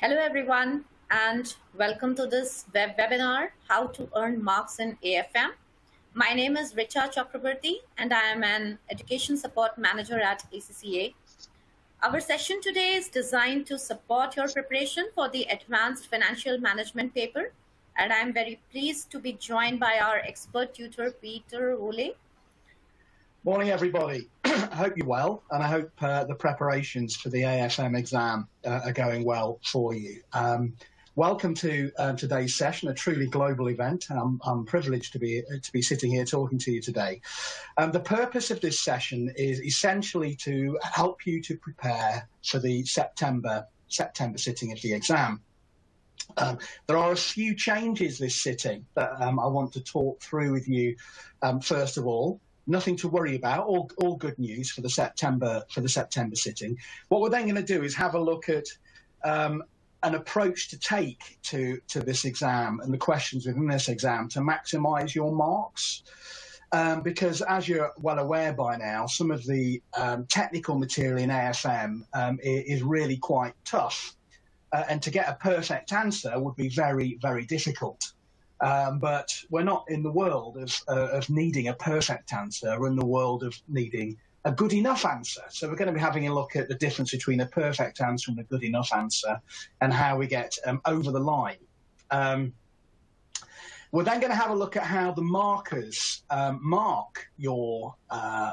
Hello everyone and welcome to this webinar, How to Earn Marks in AFM. My name is Richa Chakraborty and I am an Education Support Manager at ACCA. Our session today is designed to support your preparation for the Advanced Financial Management paper, and I am very pleased to be joined by our expert tutor, Pete Woolley. Morning everybody. I hope you're well, and I hope the preparations for the AFM exam are going well for you. Welcome to today's session, a truly global event. I'm privileged to be sitting here talking to you today. The purpose of this session is essentially to help you to prepare for the September sitting of the exam. There are a few changes this sitting that I want to talk through with you. First of all, nothing to worry about, all good news for the September sitting. What we're then going to do is have a look at an approach to take to this exam and the questions within this exam to maximise your marks. Because as you're well aware by now, some of the technical material in AFM is really quite tough. And to get a perfect answer would be very, very difficult. But we're not in the world of needing a perfect answer. We're in the world of needing a good enough answer. So we're going to be having a look at the difference between a perfect answer and a good enough answer and how we get over the line. We're then going to have a look at how the markers mark your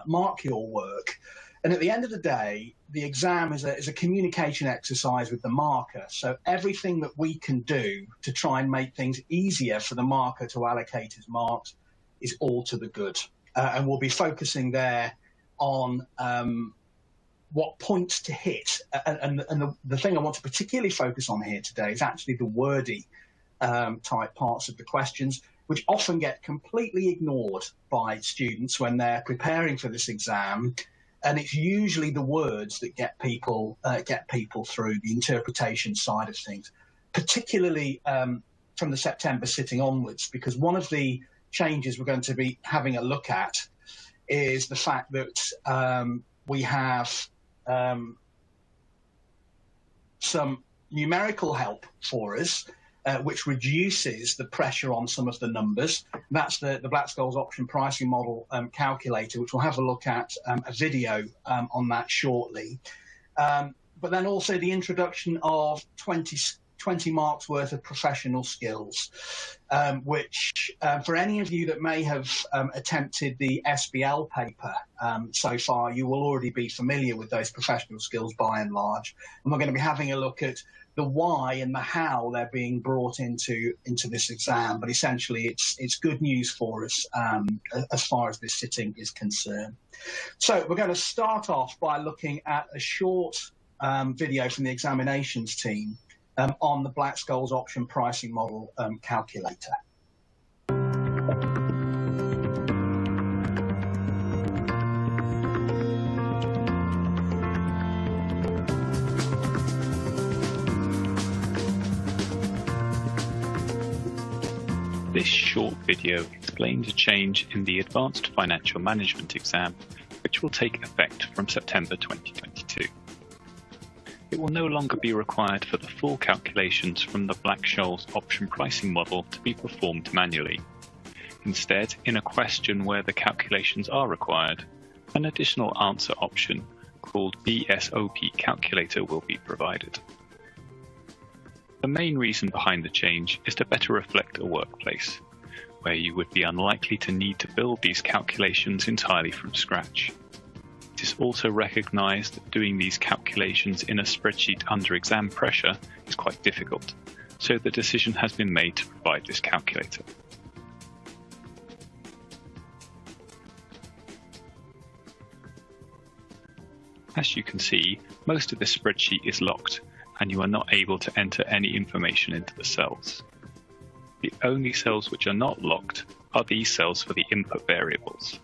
work. And at the end of the day, the exam is a communication exercise with the marker. So everything that we can do to try and make things easier for the marker to allocate his marks is all to the good. And we'll be focusing there on what points to hit. And the thing I want to particularly focus on here today is actually the wordy type parts of the questions, which often get completely ignored by students when they're preparing for this exam. And it's usually the words that get people through the interpretation side of things, particularly from the September sitting onwards, because one of the changes we're going to be having a look at is the fact that we have some numerical help for us, which reduces the pressure on some of the numbers. That's the Black-Scholes option pricing model calculator, which we'll have a look at a video on that shortly. But then also the introduction of 20 marks worth of professional skills, which for any of you that may have attempted the SBL paper so far, you will already be familiar with those professional skills by and large. And we're going to be having a look at the why and the how they're being brought into this exam, but essentially it's good news for us as far as this sitting is concerned. So we're going to start off by looking at a short video from the examinations team on the Black-Scholes option pricing model calculator. This short video explains a change in the Advanced Financial Management exam, which will take effect from September 2022. It will no longer be required for the full calculations from the Black-Scholes option pricing model to be performed manually. Instead, in a question where the calculations are required, an additional answer option called BSOP calculator will be provided. The main reason behind the change is to better reflect a workplace, where you would be unlikely to need to build these calculations entirely from scratch. It is also recognised that doing these calculations in a spreadsheet under exam pressure is quite difficult, so the decision has been made to provide this calculator. As you can see, most of the spreadsheet is locked, and you are not able to enter any information into the cells. The only cells which are not locked are these cells for the input variables.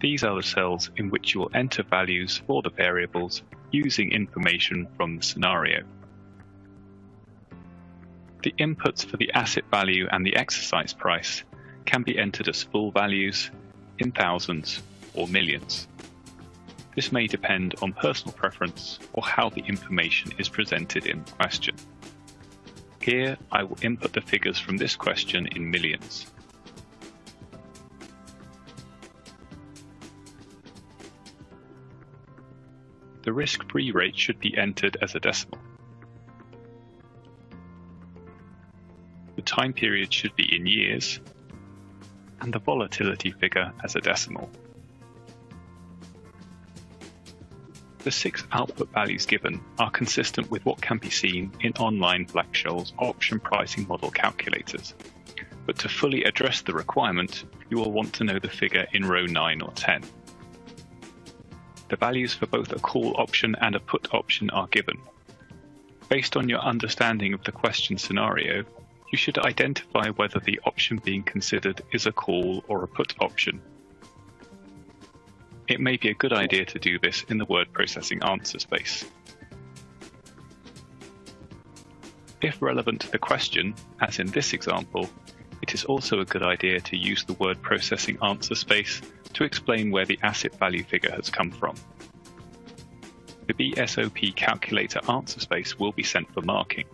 These are the cells in which you will enter values for the variables using information from the scenario. The inputs for the asset value and the exercise price can be entered as full values, in thousands, or millions. This may depend on personal preference or how the information is presented in the question. Here, I will input the figures from this question in millions. The risk-free rate should be entered as a decimal. The time period should be in years, and the volatility figure as a decimal. The 6 output values given are consistent with what can be seen in online Black-Scholes option pricing model calculators. But to fully address the requirement, you will want to know the figure in row 9 or 10. The values for both a call option and a put option are given. Based on your understanding of the question scenario, you should identify whether the option being considered is a call or a put option. It may be a good idea to do this in the word processing answer space. If relevant to the question, as in this example, it is also a good idea to use the word processing answer space to explain where the asset value figure has come from. The BSOP calculator answer space will be sent for marking,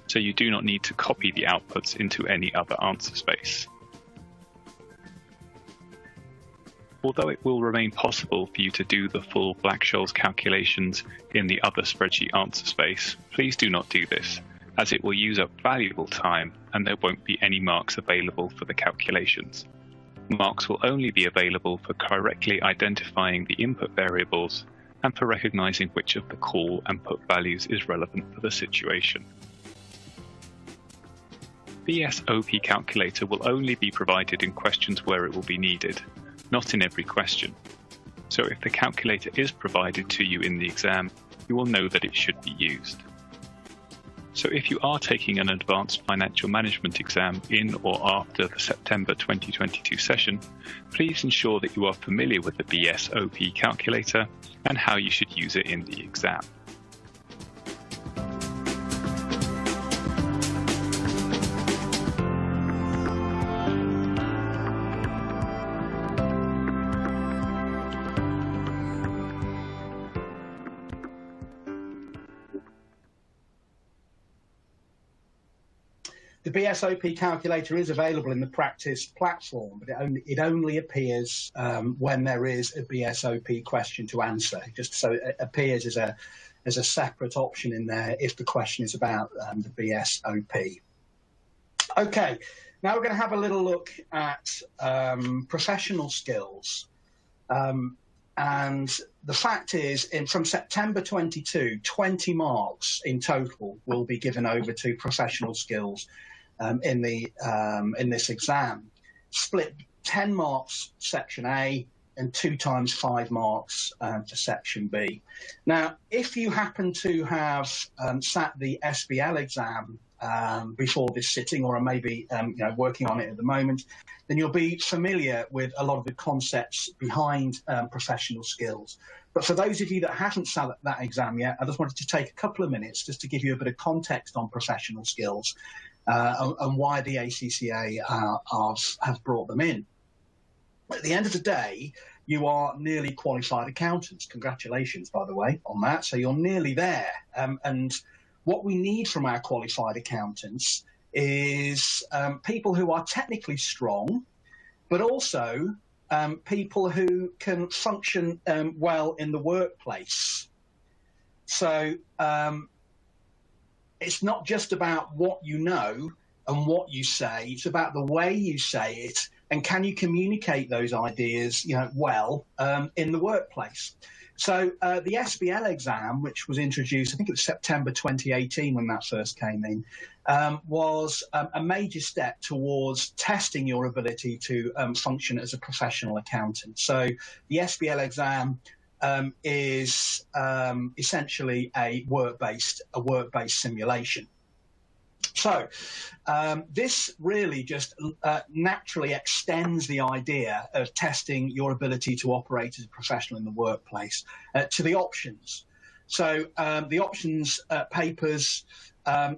so you do not need to copy the outputs into any other answer space. Although it will remain possible for you to do the full Black-Scholes calculations in the other spreadsheet answer space, please do not do this, as it will use up valuable time and there won't be any marks available for the calculations. Marks will only be available for correctly identifying the input variables and for recognizing which of the call and put values is relevant for the situation. BSOP calculator will only be provided in questions where it will be needed, not in every question. So if the calculator is provided to you in the exam, you will know that it should be used. So if you are taking an advanced financial management exam in or after the September 2022 session, please ensure that you are familiar with the BSOP calculator and how you should use it in the exam. The BSOP calculator is available in the practice platform, but it only appears when there is a BSOP question to answer. Just so it appears as a separate option in there if the question is about the BSOP. Okay, now we're going to have a little look at professional skills. And the fact is, from September 22, 20 marks in total will be given over to professional skills in this exam. Split 10 marks section A and 2 times 5 marks to section B. Now, if you happen to have sat the SBL exam before this sitting, or are maybe working on it at the moment, then you'll be familiar with a lot of the concepts behind professional skills. But for those of you that haven't sat that exam yet, I just wanted to take a couple of minutes just to give you a bit of context on professional skills and why the ACCA have brought them in. At the end of the day, you are nearly qualified accountants. Congratulations, by the way, on that. So you're nearly there. And what we need from our qualified accountants is people who are technically strong, but also people who can function well in the workplace. So it's not just about what you know and what you say, it's about the way you say it, and can you communicate those ideas well in the workplace. So the SBL exam, which was introduced, I think it was September 2018 when that first came in, was a major step towards testing your ability to function as a professional accountant. So the SBL exam is essentially a work-based simulation. So this really just naturally extends the idea of testing your ability to operate as a professional in the workplace to the options. So the options papers,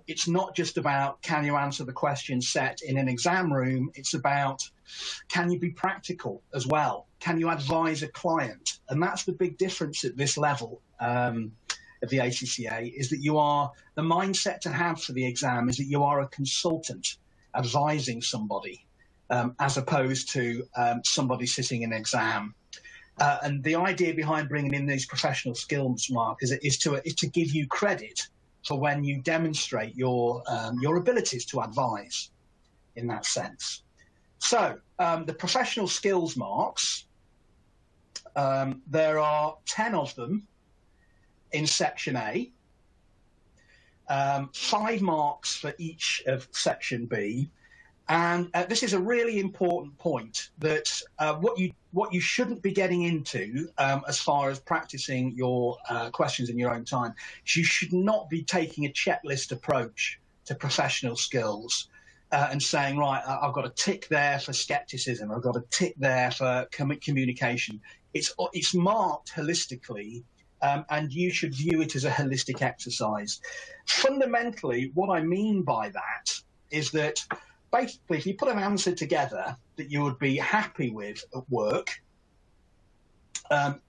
it's not just about can you answer the question set in an exam room, it's about can you be practical as well. can you advise a client? And that's the big difference at this level of the ACCA, is that the mindset to have for the exam is that you are a consultant advising somebody, as opposed to somebody sitting in an exam. And the idea behind bringing in these professional skills, Mark, is to give you credit for when you demonstrate your abilities to advise in that sense. So the professional skills marks, there are 10 of them in section A, 5 marks for each of section B. And this is a really important point, that what you shouldn't be getting into as far as practicing your questions in your own time is you should not be taking a checklist approach to professional skills and saying, right, I've got a tick there for skepticism, I've got a tick there for communication. It's marked holistically, and you should view it as a holistic exercise. Fundamentally, what I mean by that is that basically, if you put an answer together that you would be happy with at work,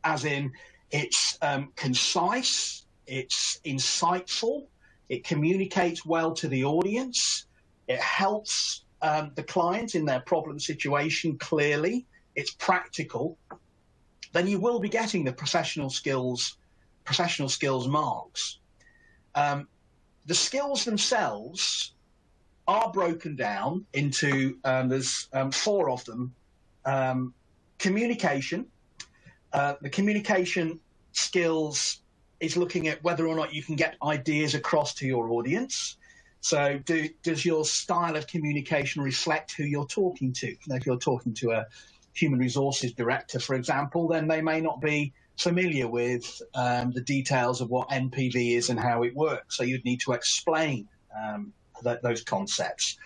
as in it's concise, it's insightful, it communicates well to the audience, it helps the client in their problem situation clearly, it's practical, then you will be getting the professional skills marks. The skills themselves are broken down into, there's 4 of them. Communication. The communication skills is looking at whether or not you can get ideas across to your audience. So does your style of communication reflect who you're talking to? If you're talking to a human resources director, for example, then they may not be familiar with the details of what NPV is and how it works. So you'd need to explain those concepts.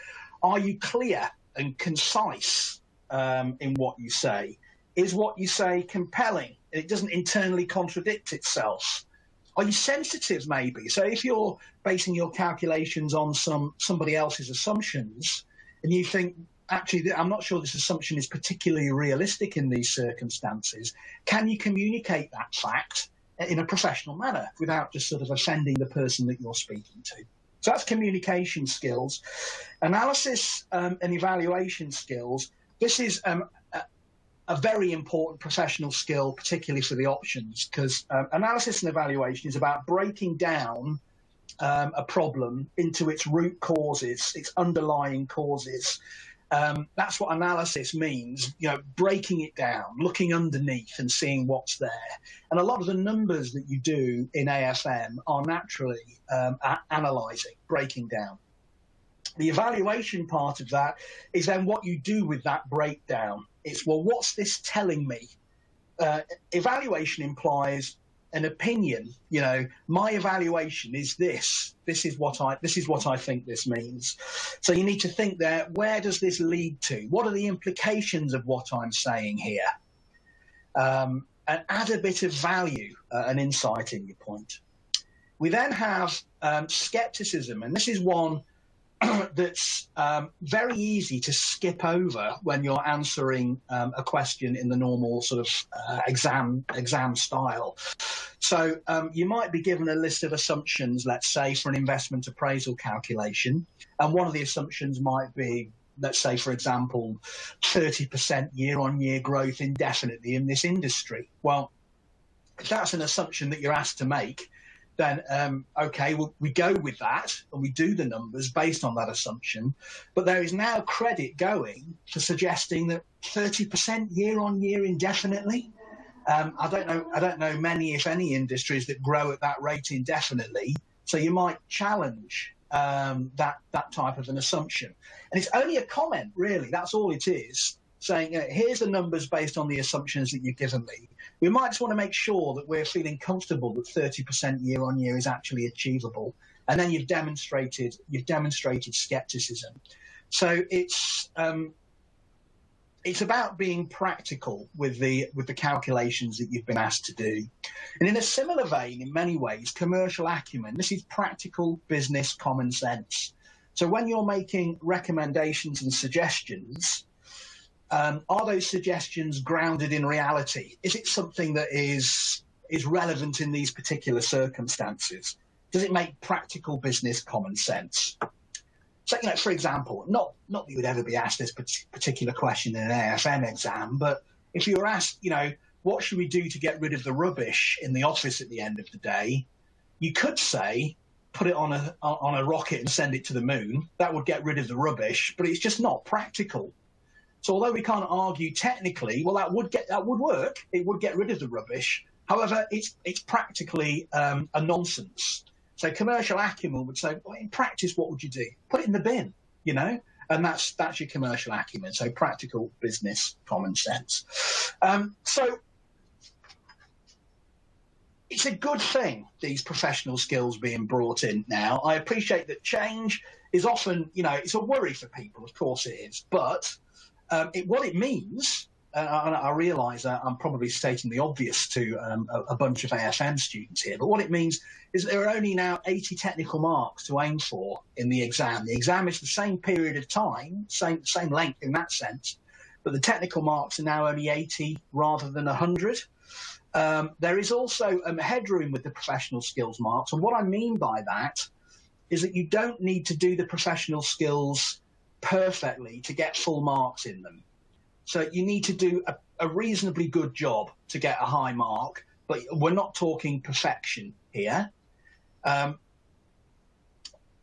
Are you clear and concise in what you say? Is what you say compelling? It doesn't internally contradict itself. Are you sensitive, maybe? So if you're basing your calculations on somebody else's assumptions, and you think, actually, I'm not sure this assumption is particularly realistic in these circumstances, can you communicate that fact in a professional manner without just sort of offending the person that you're speaking to? So that's communication skills. Analysis and evaluation skills. This is a very important professional skill, particularly for the options, because analysis and evaluation is about breaking down a problem into its root causes, its underlying causes. That's what analysis means, breaking it down, looking underneath and seeing what's there. And a lot of the numbers that you do in AFM are naturally analysing, breaking down. The evaluation part of that is then what you do with that breakdown. It's, well, what's this telling me? Evaluation implies an opinion. My evaluation is this. This is what I think this means. So you need to think there, where does this lead to? What are the implications of what I'm saying here? And add a bit of value and insight in your point. We then have skepticism, and this is one that's very easy to skip over when you're answering a question in the normal sort of exam style. So you might be given a list of assumptions, let's say, for an investment appraisal calculation. And one of the assumptions might be, let's say, for example, 30% year-on-year growth indefinitely in this industry. Well, if that's an assumption that you're asked to make, then, okay, we go with that and we do the numbers based on that assumption. But there is now credit going for suggesting that 30% year-on-year indefinitely. I don't know many, if any, industries that grow at that rate indefinitely. So you might challenge that type of an assumption. And it's only a comment, really. That's all it is, saying, here's the numbers based on the assumptions that you've given me. We might just want to make sure that we're feeling comfortable that 30% year-on-year is actually achievable. And then you've demonstrated skepticism. So it's about being practical with the calculations that you've been asked to do. And in a similar vein, in many ways, commercial acumen, this is practical business common sense. So when you're making recommendations and suggestions, Are those suggestions grounded in reality? Is it something that is relevant in these particular circumstances? Does it make practical business common sense? So, for example, not that you would ever be asked this particular question in an AFM exam, but if you were asked, what should we do to get rid of the rubbish in the office at the end of the day? You could say, put it on a rocket and send it to the moon. That would get rid of the rubbish, but it's just not practical. So although we can't argue technically, well, that would work. It would get rid of the rubbish. However, it's practically a nonsense. So commercial acumen would say, well, in practice, what would you do? Put it in the bin, and that's your commercial acumen. So practical business common sense. So it's a good thing, these professional skills being brought in now. I appreciate that change is often, it's a worry for people. Of course it is. But what it means, and I realise that I'm probably stating the obvious to a bunch of AFM students here, but what it means is that there are only now 80 technical marks to aim for in the exam. The exam is the same period of time, same length in that sense, but the technical marks are now only 80 rather than 100. There is also headroom with the professional skills marks, and what I mean by that is that you don't need to do the professional skills perfectly to get full marks in them. So you need to do a reasonably good job to get a high mark, but we're not talking perfection here.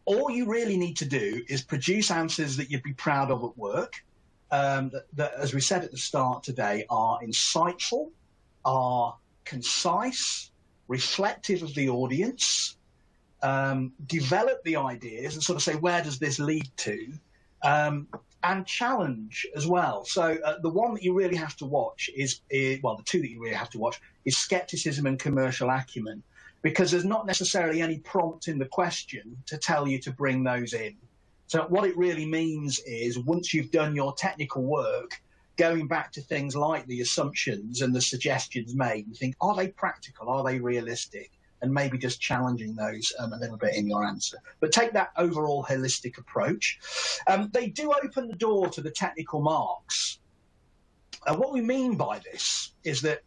All you really need to do is produce answers that you'd be proud of at work, that, as we said at the start today, are insightful, are concise, reflective of the audience, develop the ideas and sort of say, where does this lead to? And challenge as well. So the one that you really have to watch the two that you really have to watch is skepticism and commercial acumen, because there's not necessarily any prompt in the question to tell you to bring those in. So what it really means is, once you've done your technical work, going back to things like the assumptions and the suggestions made, and think, are they practical? Are they realistic? And maybe just challenging those a little bit in your answer. But take that overall holistic approach. They do open the door to the technical marks. What we mean by this is that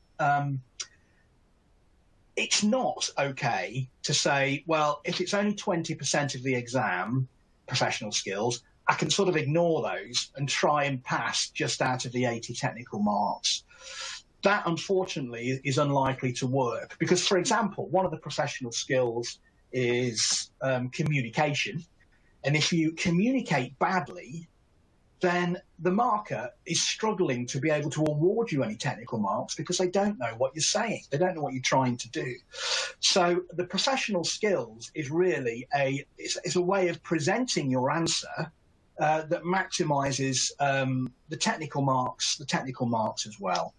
it's not okay to say, well, if it's only 20% of the exam, professional skills, I can sort of ignore those and try and pass just out of the 80 technical marks. That, unfortunately, is unlikely to work because, for example, one of the professional skills is communication. And if you communicate badly, then the marker is struggling to be able to award you any technical marks because they don't know what you're saying. They don't know what you're trying to do. So the professional skills is really it's a way of presenting your answer that maximizes the technical marks as well.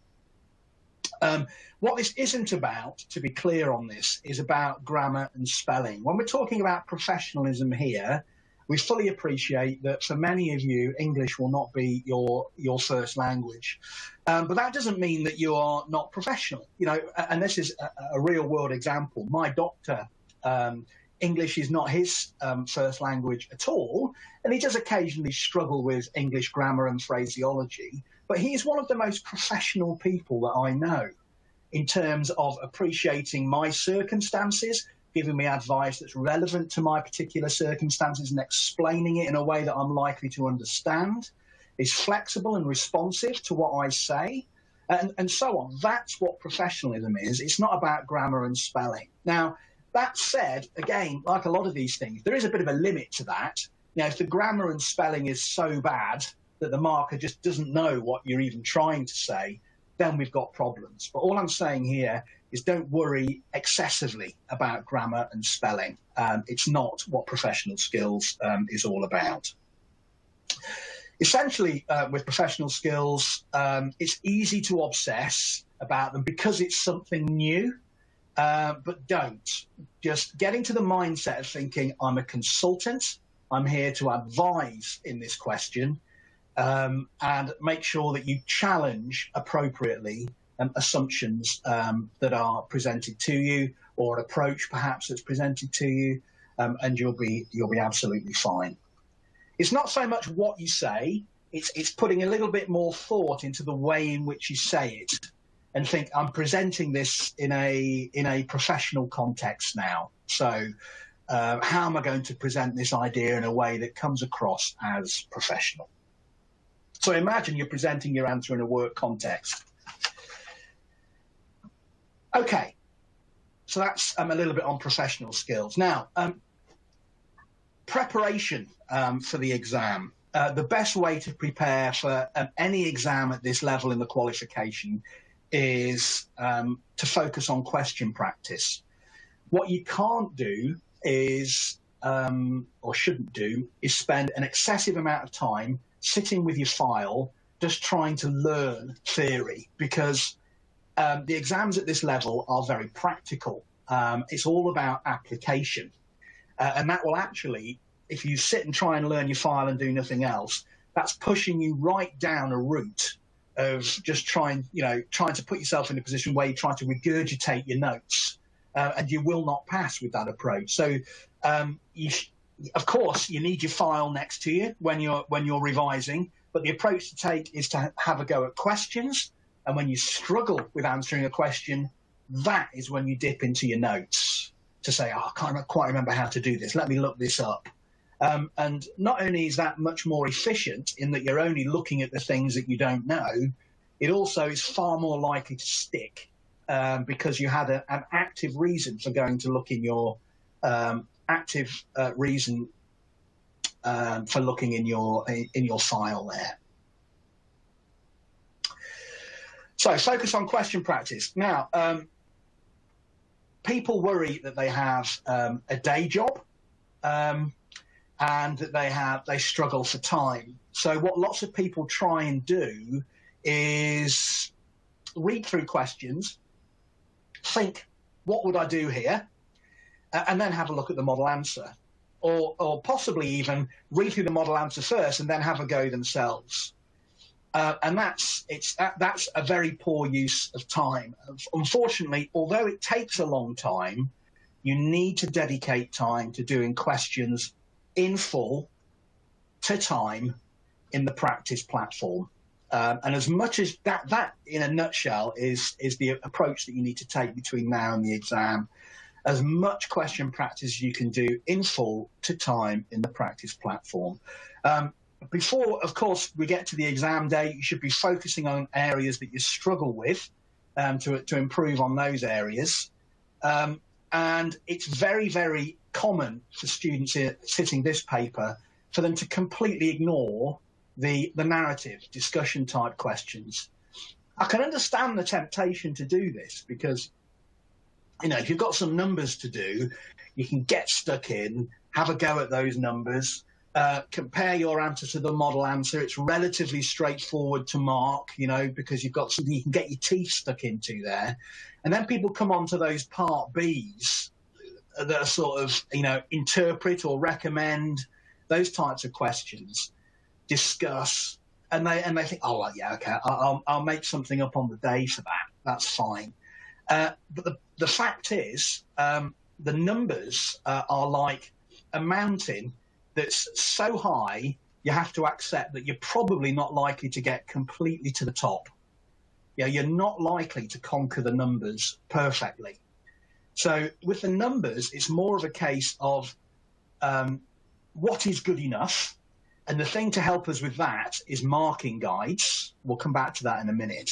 What this isn't about, to be clear on this, is about grammar and spelling. When we're talking about professionalism here, we fully appreciate that for many of you, English will not be your first language. But that doesn't mean that you are not professional. And this is a real world example. My doctor, English is not his first language at all, and he does occasionally struggle with English grammar and phraseology, but he is one of the most professional people that I know in terms of appreciating my circumstances, giving me advice that's relevant to my particular circumstances and explaining it in a way that I'm likely to understand, is flexible and responsive to what I say, and so on. That's what professionalism is. It's not about grammar and spelling. Now, that said, again, like a lot of these things, there is a bit of a limit to that. If the grammar and spelling is so bad that the marker just doesn't know what you're even trying to say, then we've got problems. But all I'm saying here is don't worry excessively about grammar and spelling. It's not what professional skills is all about. Essentially, with professional skills, it's easy to obsess about them because it's something new. But don't. Just get into the mindset of thinking, I'm a consultant, I'm here to advise in this question, and make sure that you challenge appropriately assumptions that are presented to you, or an approach perhaps that's presented to you, and you'll be absolutely fine. It's not so much what you say, it's putting a little bit more thought into the way in which you say it, and think, I'm presenting this in a professional context now. So how am I going to present this idea in a way that comes across as professional? So imagine you're presenting your answer in a work context. Okay, so that's a little bit on professional skills. Now, preparation for the exam. The best way to prepare for any exam at this level in the qualification is to focus on question practice. What you can't do is, or shouldn't do, is spend an excessive amount of time sitting with your file just trying to learn theory, because the exams at this level are very practical. It's all about application. And that will actually, if you sit and try and learn your file and do nothing else, that's pushing you right down a route of just trying to put yourself in a position where you try to regurgitate your notes, and you will not pass with that approach. So, of course, you need your file next to you when you're revising, but the approach to take is to have a go at questions. And when you struggle with answering a question, that is when you dip into your notes to say, oh, I can't quite remember how to do this. Let me look this up. And not only is that much more efficient in that you're only looking at the things that you don't know, it also is far more likely to stick because you had an active reason for going to look in your reason for looking in your file there. So focus on question practice. Now, people worry that they have a day job and that they struggle for time. So what lots of people try and do is read through questions, think, what would I do here? And then have a look at the model answer. Or possibly even read through the model answer first and then have a go themselves. And that's a very poor use of time. Unfortunately, although it takes a long time, you need to dedicate time to doing questions in full to time in the practice platform. And as much as that in a nutshell is the approach that you need to take between now and the exam, as much question practice as you can do in full to time in the practice platform. Before, of course, we get to the exam day, you should be focusing on areas that you struggle with to improve on those areas. And it's very, very common for students sitting this paper for them to completely ignore the narrative discussion type questions. I can understand the temptation to do this because, if you've got some numbers to do, you can get stuck in, have a go at those numbers, compare your answer to the model answer. It's relatively straightforward to mark, because you've got something you can get your teeth stuck into there. And then people come on to those part Bs that are sort of, interpret or recommend, those types of questions, discuss, and they think, oh, well, yeah, okay, I'll make something up on the day for that. That's fine. But the fact is, the numbers are like a mountain that's so high, you have to accept that you're probably not likely to get completely to the top. You're not likely to conquer the numbers perfectly. So with the numbers, it's more of a case of what is good enough. And the thing to help us with that is marking guides. We'll come back to that in a minute.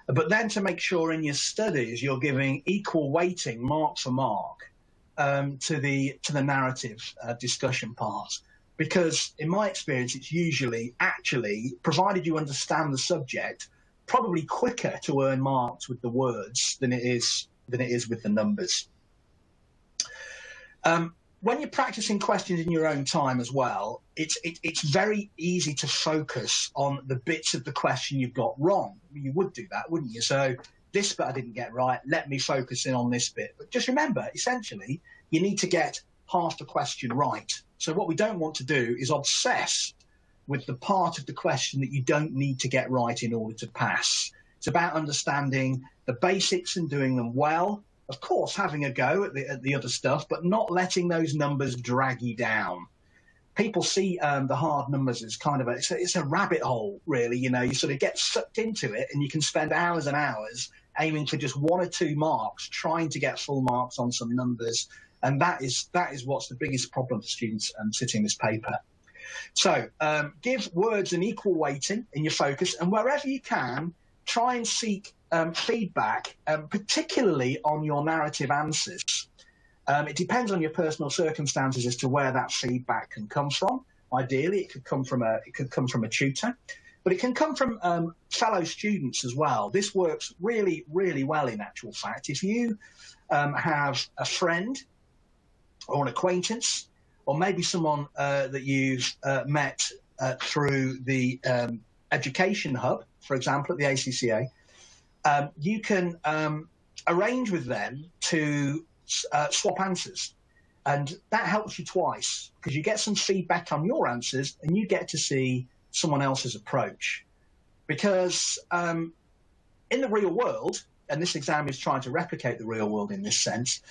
But then to make sure in your studies you're giving equal weighting, mark for mark, to the narrative discussion part. Because in my experience, it's usually actually, provided you understand the subject, probably quicker to earn marks with the words than it is with the numbers. When you're practicing questions in your own time as well, it's very easy to focus on the bits of the question you've got wrong. You would do that, wouldn't you? So this bit I didn't get right, let me focus in on this bit. But just remember, essentially, you need to get half the question right. So what we don't want to do is obsess with the part of the question that you don't need to get right in order to pass. It's about understanding the basics and doing them well. Of course, having a go at the other stuff, but not letting those numbers drag you down. people see the hard numbers as kind of it's a rabbit hole, really. You sort of get sucked into it, and you can spend hours and hours aiming for just 1 or 2 marks, trying to get full marks on some numbers. And that is what's the biggest problem for students sitting this paper. So give words an equal weighting in your focus, and wherever you can, try and seek feedback, particularly on your narrative answers. It depends on your personal circumstances as to where that feedback can come from. Ideally, it could come from a tutor, but it can come from fellow students as well. This works really, really well in actual fact. If you have a friend or an acquaintance, or maybe someone that you've met through the Education Hub, for example, at the ACCA, you can arrange with them to swap answers. And that helps you twice, because you get some feedback on your answers and you get to see someone else's approach. Because in the real world, and this exam is trying to replicate the real world in this sense,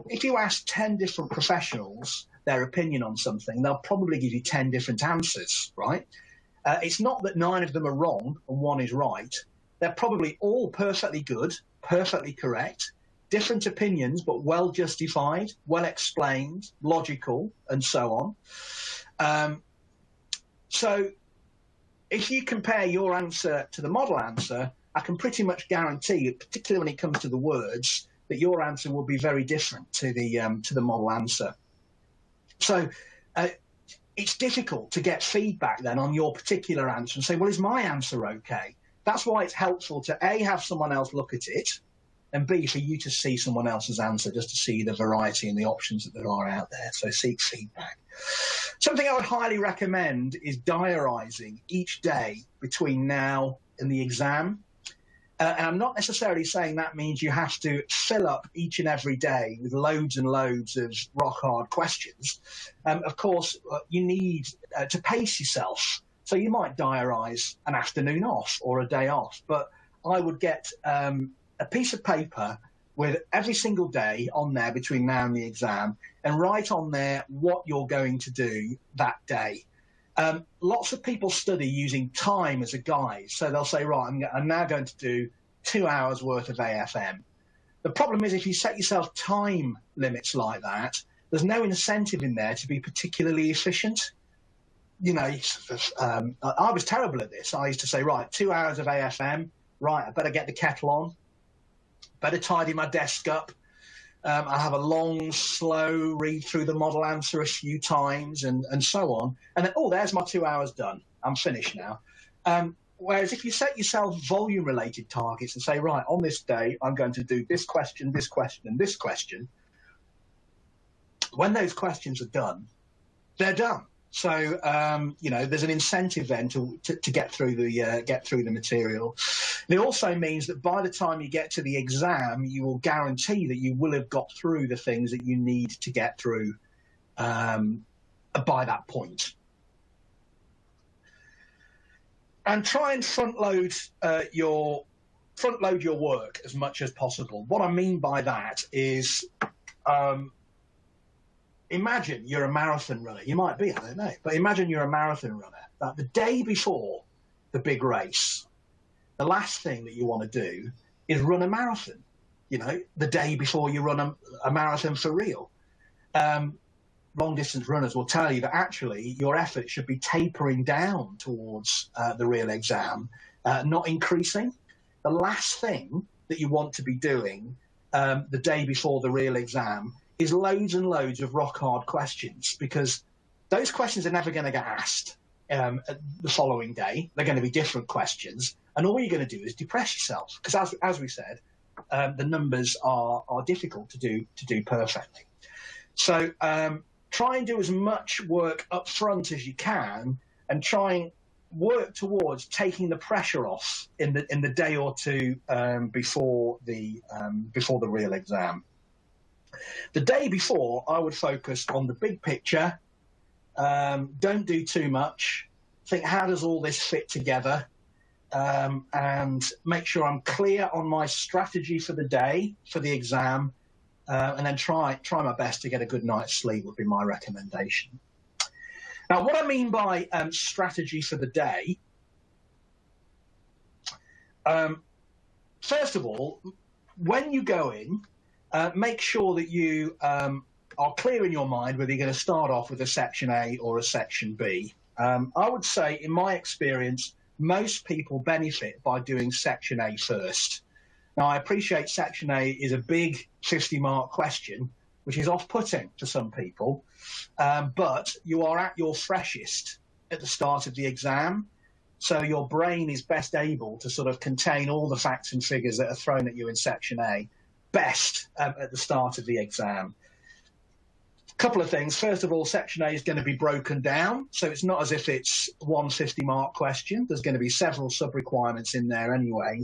if you ask 10 different professionals their opinion on something, they'll probably give you 10 different answers, right? It's not that 9 of them are wrong and 1 is right. They're probably all perfectly good, perfectly correct, different opinions, but well justified, well explained, logical, and so on. So if you compare your answer to the model answer, I can pretty much guarantee, particularly when it comes to the words, that your answer will be very different to the model answer. So it's difficult to get feedback then on your particular answer and say, well, is my answer okay? That's why it's helpful to A, have someone else look at it, and B, for you to see someone else's answer, just to see the variety and the options that there are out there. So seek feedback. Something I would highly recommend is diarising each day between now and the exam. And I'm not necessarily saying that means you have to fill up each and every day with loads and loads of rock-hard questions. Of course, you need to pace yourself. So you might diarise an afternoon off or a day off. But I would get a piece of paper with every single day on there between now and the exam, and write on there what you're going to do that day. Lots of people study using time as a guide. So they'll say, right, I'm now going to do 2 hours worth of AFM. The problem is if you set yourself time limits like that, there's no incentive in there to be particularly efficient. I was terrible at this. I used to say, right, 2 hours of AFM, right, I better get the kettle on, better tidy my desk up. I'll have a long, slow read through the model answer a few times and so on. And then, oh, there's my 2 hours done. I'm finished now. Whereas if you set yourself volume-related targets and say, right, on this day, I'm going to do this question, and this question, when those questions are done, they're done. So, there's an incentive then to get through the material. And it also means that by the time you get to the exam, you will guarantee that you will have got through the things that you need to get through by that point. And try and front load your work as much as possible. What I mean by that is, imagine you're a marathon runner. You might be, I don't know, but imagine you're a marathon runner. That the day before the big race, the last thing that you want to do is run a marathon. The day before you run a marathon for real. Long distance runners will tell you that actually your effort should be tapering down towards the real exam, not increasing. The last thing that you want to be doing the day before the real exam is loads and loads of rock-hard questions, because those questions are never going to get asked the following day. They're going to be different questions, and all you're going to do is depress yourself, because as we said, the numbers are difficult to do perfectly. So try and do as much work up front as you can, and try and work towards taking the pressure off in the day or two before the real exam. The day before, I would focus on the big picture. Don't do too much. Think, how does all this fit together? And make sure I'm clear on my strategy for the day, for the exam, and then try my best to get a good night's sleep would be my recommendation. Now, what I mean by strategy for the day, first of all, when you go in, make sure that you are clear in your mind whether you're going to start off with a section A or a section B. I would say, in my experience, most people benefit by doing section A first. Now, I appreciate section A is a big 50-mark question, which is off-putting to some people, but you are at your freshest at the start of the exam, so your brain is best able to sort of contain all the facts and figures that are thrown at you in section A best at the start of the exam. Couple of things. First of all, section A is going to be broken down, so it's not as if it's one 50-mark question. There's going to be several sub-requirements in there anyway.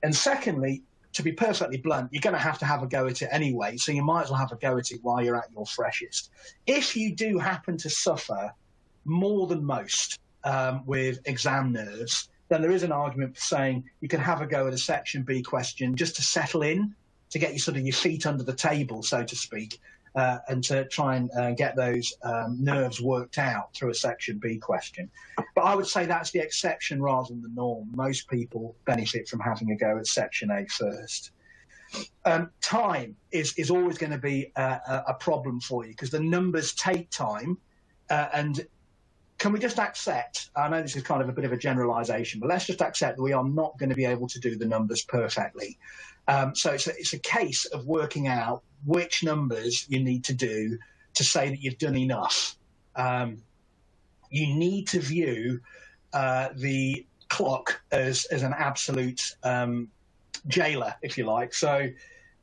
And secondly, to be perfectly blunt, you're going to have a go at it anyway, so you might as well have a go at it while you're at your freshest. If you do happen to suffer more than most with exam nerves, then there is an argument for saying you can have a go at a section B question just to settle in, to get you sort of your feet under the table, so to speak, and to try and get those nerves worked out through a section B question. But I would say that's the exception rather than the norm. Most people benefit from having a go at section A first. Time is always going to be a problem for you because the numbers take time. And can we just accept, I know this is kind of a bit of a generalization, but let's just accept that we are not going to be able to do the numbers perfectly. So it's a case of working out which numbers you need to do to say that you've done enough. You need to view the clock as an absolute jailer, if you like. So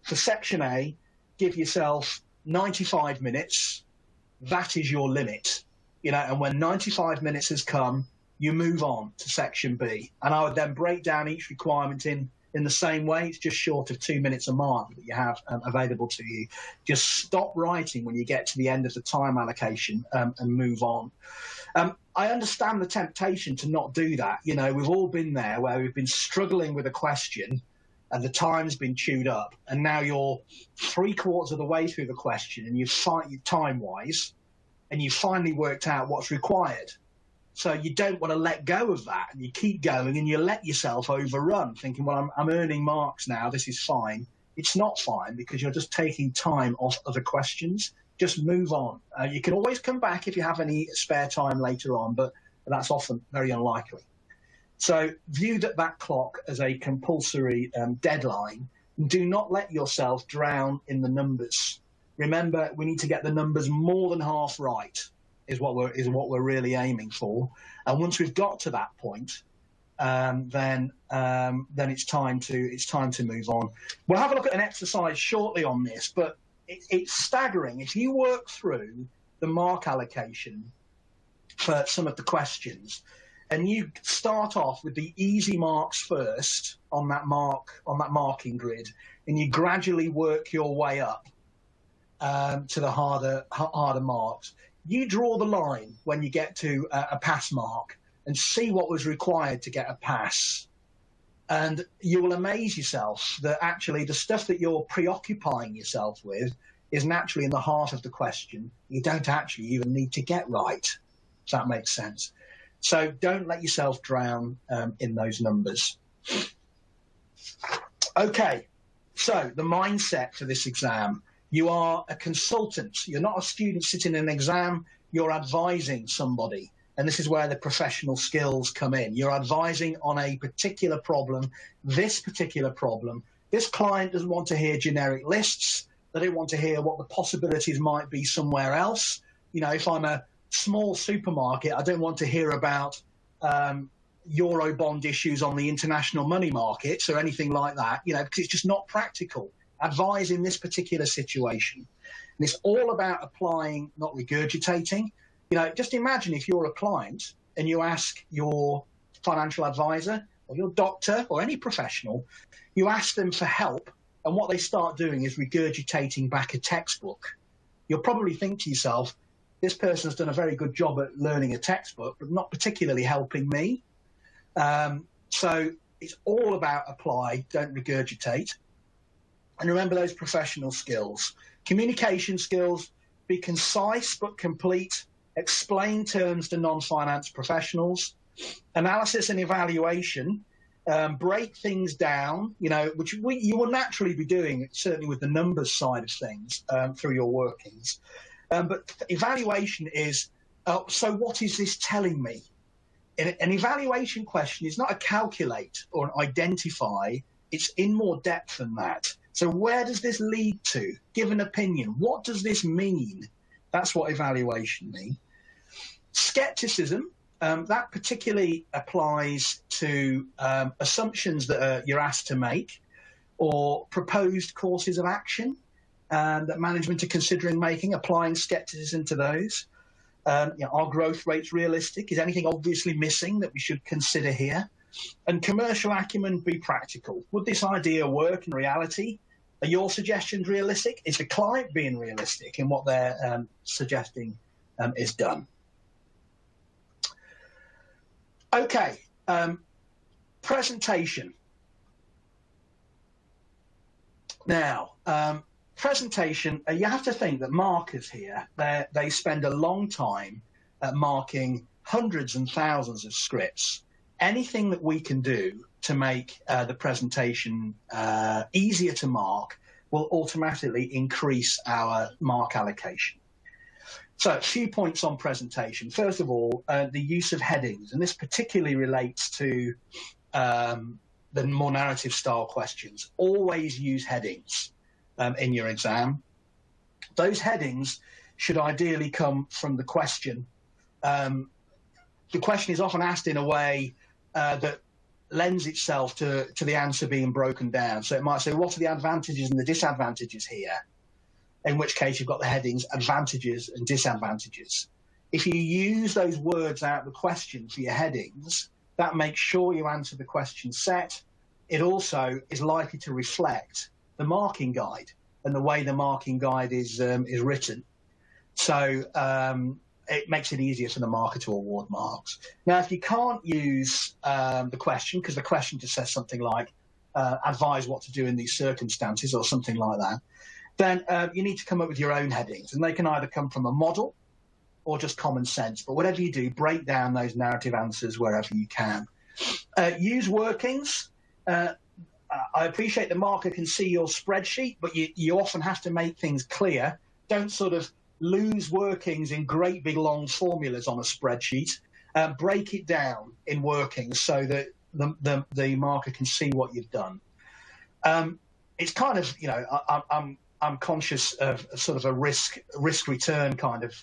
for section A, give yourself 95 minutes. That is your limit. And when 95 minutes has come, you move on to section B. And I would then break down each requirement in the same way. It's just short of 2 minutes a mark that you have available to you. Just stop writing when you get to the end of the time allocation and move on. I understand the temptation to not do that. We've all been there where we've been struggling with a question and the time's been chewed up, and now you're 3/4 of the way through the question and you've time-wise, and you've finally worked out what's required. So you don't want to let go of that, and you keep going and you let yourself overrun, thinking, well, I'm earning marks now, this is fine. It's not fine because you're just taking time off other questions. Just move on. You can always come back if you have any spare time later on, but that's often very unlikely. So view that clock as a compulsory deadline. Do not let yourself drown in the numbers. Remember, we need to get the numbers more than half right, is what we're really aiming for. And once we've got to that point, then it's time to move on. We'll have a look at an exercise shortly on this, but it's staggering. If you work through the mark allocation for some of the questions, and you start off with the easy marks first on that marking grid, and you gradually work your way up to the harder marks. You draw the line when you get to a pass mark and see what was required to get a pass. And you will amaze yourself that actually the stuff that you're preoccupying yourself with is naturally in the heart of the question. You don't actually even need to get right, if that makes sense. So don't let yourself drown in those numbers. Okay, so the mindset for this exam. You are a consultant. You're not a student sitting in an exam. You're advising somebody. And this is where the professional skills come in. You're advising on a particular problem, this particular problem. This client doesn't want to hear generic lists. They don't want to hear what the possibilities might be somewhere else. If I'm a small supermarket, I don't want to hear about Eurobond issues on the international money markets or anything like that, because it's just not practical. Advise in this particular situation. And it's all about applying, not regurgitating. Just imagine if you're a client and you ask your financial advisor or your doctor or any professional, you ask them for help, and what they start doing is regurgitating back a textbook. You'll probably think to yourself, this person's done a very good job at learning a textbook, but not particularly helping me. So it's all about apply, don't regurgitate. And remember those professional skills. Communication skills, be concise but complete, explain terms to non-finance professionals, analysis and evaluation, break things down, which you will naturally be doing, certainly with the numbers side of things through your workings. But evaluation is, so what is this telling me? An evaluation question is not a calculate or an identify, it's in more depth than that. So where does this lead to? Give an opinion. What does this mean? That's what evaluation means. Skepticism, that particularly applies to assumptions that you're asked to make or proposed courses of action that management are considering making, applying skepticism to those. Are growth rates realistic? Is anything obviously missing that we should consider here? And commercial acumen, be practical. Would this idea work in reality? Are your suggestions realistic? Is the client being realistic in what they're suggesting is done? Okay, presentation. Now, presentation, you have to think that markers here, they spend a long time marking hundreds and thousands of scripts. Anything that we can do to make the presentation easier to mark will automatically increase our mark allocation. So a few points on presentation. First of all, the use of headings, and this particularly relates to the more narrative style questions. Always use headings in your exam. Those headings should ideally come from the question. The question is often asked in a way that lends itself to the answer being broken down. So it might say, what are the advantages and the disadvantages here? In which case you've got the headings, advantages and disadvantages. If you use those words out of the question for your headings, that makes sure you answer the question set. It also is likely to reflect the marking guide and the way the marking guide is written. So it makes it easier for the marker to award marks. Now, if you can't use the question, because the question just says something like, advise what to do in these circumstances or something like that, then you need to come up with your own headings. And they can either come from a model or just common sense. But whatever you do, break down those narrative answers wherever you can. Use workings. I appreciate the marker can see your spreadsheet, but you often have to make things clear. Don't sort of lose workings in great big long formulas on a spreadsheet. Break it down in workings so that the marker can see what you've done. It's kind of, I'm conscious of sort of a risk return kind of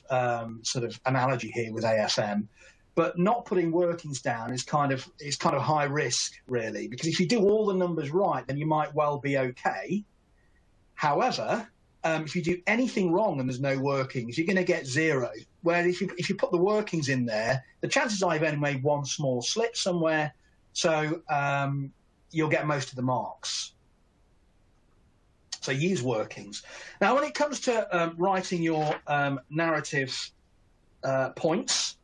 sort of analogy here with AFM, but not putting workings down is kind of high risk, really, because if you do all the numbers right, then you might well be okay. However, if you do anything wrong and there's no workings, you're going to get zero. Where if you put the workings in there, the chances are you've only made one small slip somewhere, so you'll get most of the marks. So use workings. Now, when it comes to writing your narrative points,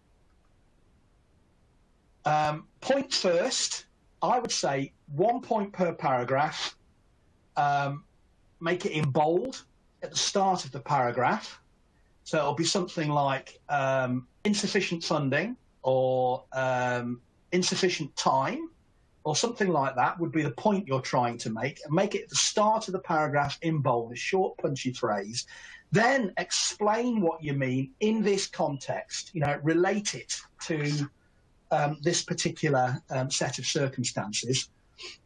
point first, I would say 1 point per paragraph. Make it in bold at the start of the paragraph. So it'll be something like insufficient funding or insufficient time, or something like that would be the point you're trying to make, and make it at the start of the paragraph in bold, a short, punchy phrase. Then explain what you mean in this context, relate it to this particular set of circumstances,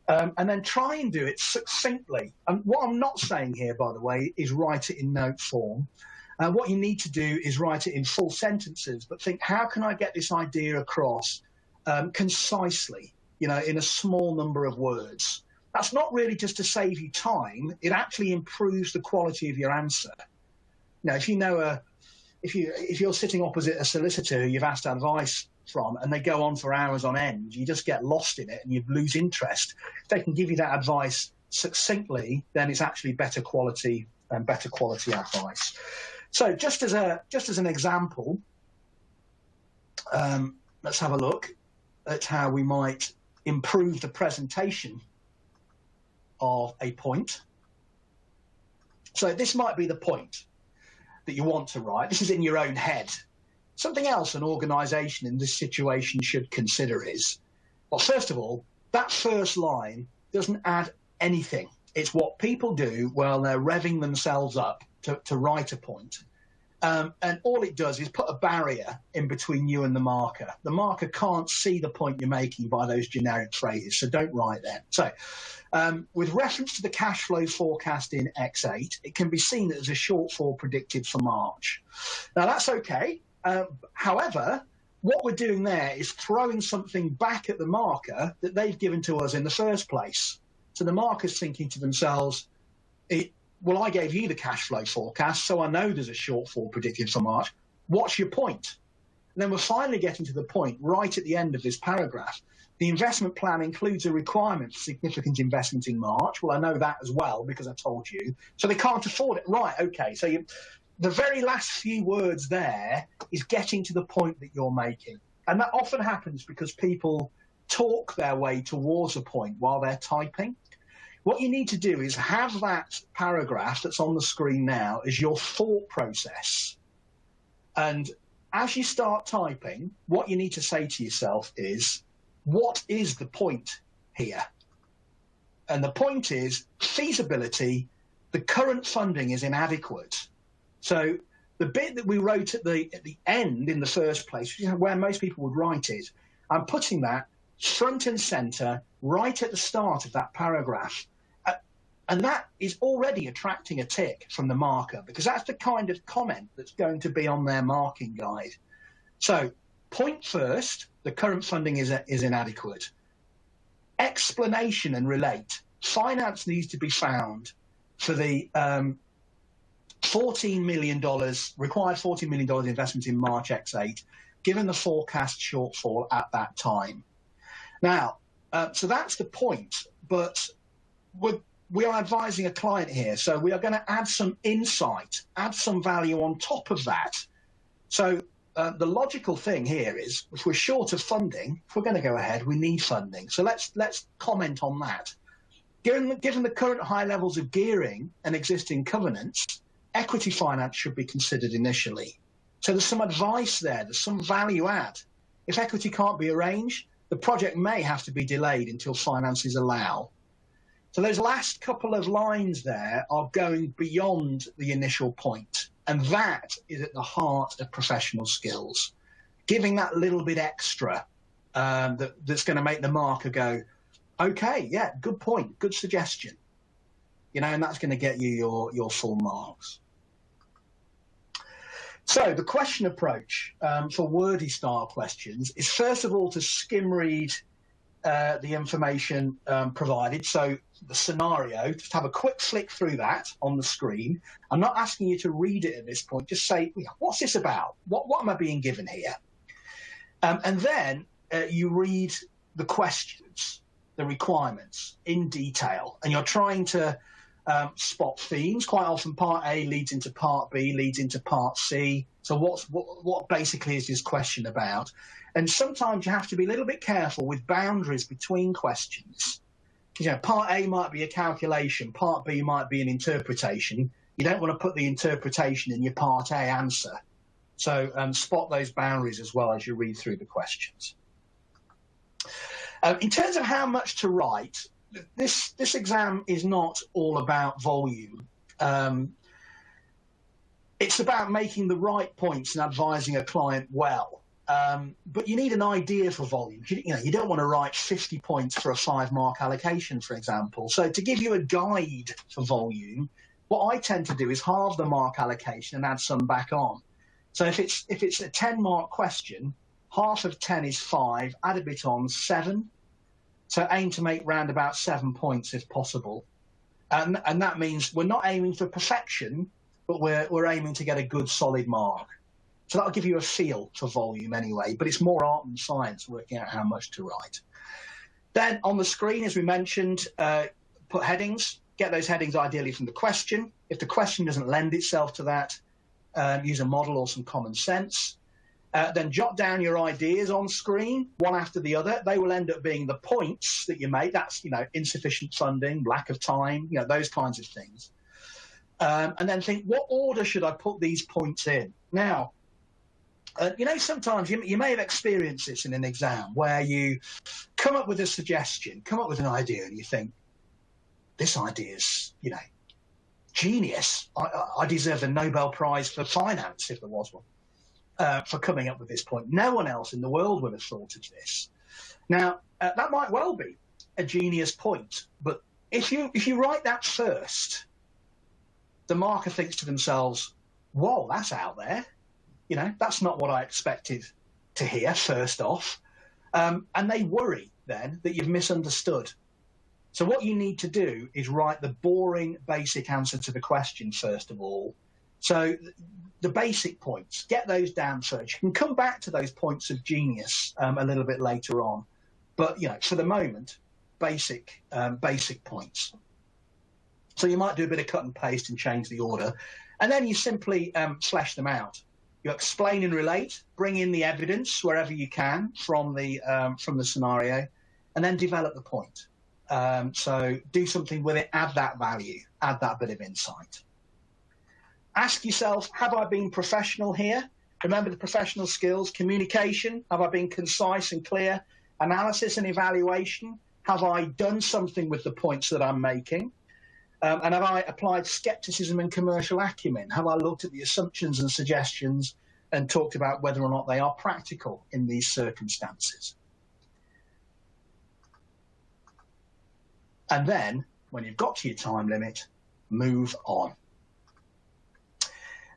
and then try and do it succinctly. And what I'm not saying here, by the way, is write it in note form. What you need to do is write it in full sentences, but think, how can I get this idea across concisely? In a small number of words. That's not really just to save you time. It actually improves the quality of your answer. Now, if if you're sitting opposite a solicitor who you've asked advice from, and they go on for hours on end, you just get lost in it and you lose interest. If they can give you that advice succinctly, then it's actually better quality advice. So, just as an example, let's have a look at how we might improve the presentation of a point. So this might be the point that you want to write. This is in your own head. Something else an organisation in this situation should consider is, well, first of all, that first line doesn't add anything. It's what people do while they're revving themselves up to write a point. And all it does is put a barrier in between you and the marker. The marker can't see the point you're making by those generic phrases, so don't write them. So with reference to the cash flow forecast in X8, it can be seen that there's a shortfall predicted for March. Now, that's okay. However, what we're doing there is throwing something back at the marker that they've given to us in the first place. So the marker's thinking to themselves, well, I gave you the cash flow forecast, so I know there's a shortfall predicted for March. What's your point? And then we're finally getting to the point right at the end of this paragraph. The investment plan includes a requirement for significant investment in March. Well, I know that as well because I told you. So they can't afford it. Right, okay. So the very last few words there is getting to the point that you're making. And that often happens because people talk their way towards a point while they're typing. What you need to do is have that paragraph that's on the screen now as your thought process. And as you start typing, what you need to say to yourself is, what is the point here? And the point is feasibility. The current funding is inadequate. So the bit that we wrote at the end in the first place, where most people would write it, I'm putting that front and center right at the start of that paragraph. And that is already attracting a tick from the marker because that's the kind of comment that's going to be on their marking guide. So point first, the current funding is inadequate. Explanation and relate. Finance needs to be found for the $14 million, required $14 million investment in March X8, given the forecast shortfall at that time. Now, so that's the point, but we are advising a client here, so we are going to add some insight, add some value on top of that. So the logical thing here is, if we're short of funding, if we're going to go ahead, we need funding. So let's comment on that. Given the current high levels of gearing and existing covenants, equity finance should be considered initially. So there's some advice there, there's some value add. If equity can't be arranged, the project may have to be delayed until finances allow. So those last couple of lines there are going beyond the initial point. And that is at the heart of professional skills. Giving that little bit extra that's going to make the marker go, okay, yeah, good point, good suggestion. You know, and that's going to get you your full marks. So the question approach for wordy style questions is first of all to skim read the information provided. So the scenario, just have a quick flick through that on the screen. I'm not asking you to read it at this point. Just say, what's this about? What am I being given here? And then you read the questions, the requirements in detail, and you're trying to spot themes. Quite often part A leads into part B, leads into part C. So what basically is this question about? And sometimes you have to be a little bit careful with boundaries between questions. You know, part A might be a calculation, part B might be an interpretation. You don't want to put the interpretation in your part A answer. So spot those boundaries as well as you read through the questions. In terms of how much to write, this exam is not all about volume. It's about making the right points and advising a client well. But you need an idea for volume. You don't want to write 50 points for a 5-mark allocation, for example. So to give you a guide for volume, what I tend to do is halve the mark allocation and add some back on. So if it's a 10-mark question, half of 10 is 5, add a bit on, 7. So aim to make round about 7 points if possible. And that means we're not aiming for perfection, but we're aiming to get a good solid mark. So that'll give you a feel for volume anyway, but it's more art than science working out how much to write. Then on the screen, as we mentioned, put headings, get those headings ideally from the question. If the question doesn't lend itself to that, use a model or some common sense. Then jot down your ideas on screen, one after the other. They will end up being the points that you make. That's, insufficient funding, lack of time, those kinds of things. And then think, what order should I put these points in? Now, Sometimes you may have experienced this in an exam where you come up with a suggestion, come up with an idea, and you think, this idea's, genius. I deserve the Nobel Prize for finance, if there was one, for coming up with this point. No one else in the world would have thought of this. Now, that might well be a genius point, but if you write that first, the marker thinks to themselves, whoa, that's out there. That's not what I expected to hear, first off. And they worry then that you've misunderstood. So what you need to do is write the boring, basic answer to the question, first of all. So the basic points, get those down first. You can come back to those points of genius a little bit later on. But, for the moment, basic points. So you might do a bit of cut and paste and change the order. And then you simply flesh them out. You explain and relate, bring in the evidence wherever you can from the scenario, and then develop the point. So do something with it, add that value, add that bit of insight. Ask yourself, have I been professional here? Remember the professional skills, communication, have I been concise and clear? Analysis and evaluation, have I done something with the points that I'm making? And have I applied skepticism and commercial acumen? Have I looked at the assumptions and suggestions and talked about whether or not they are practical in these circumstances? And then, when you've got to your time limit, move on.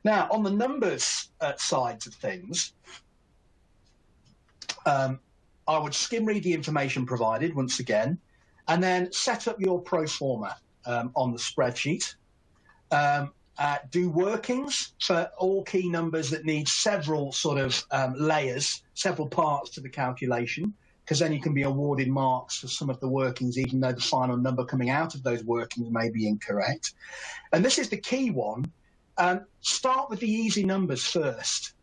Now, on the numbers sides of things, I would skim read the information provided once again, and then set up your pro forma on the spreadsheet. Do workings for all key numbers that need several sort of layers, several parts to the calculation, because then you can be awarded marks for some of the workings, even though the final number coming out of those workings may be incorrect. And this is the key one. Start with the easy numbers first.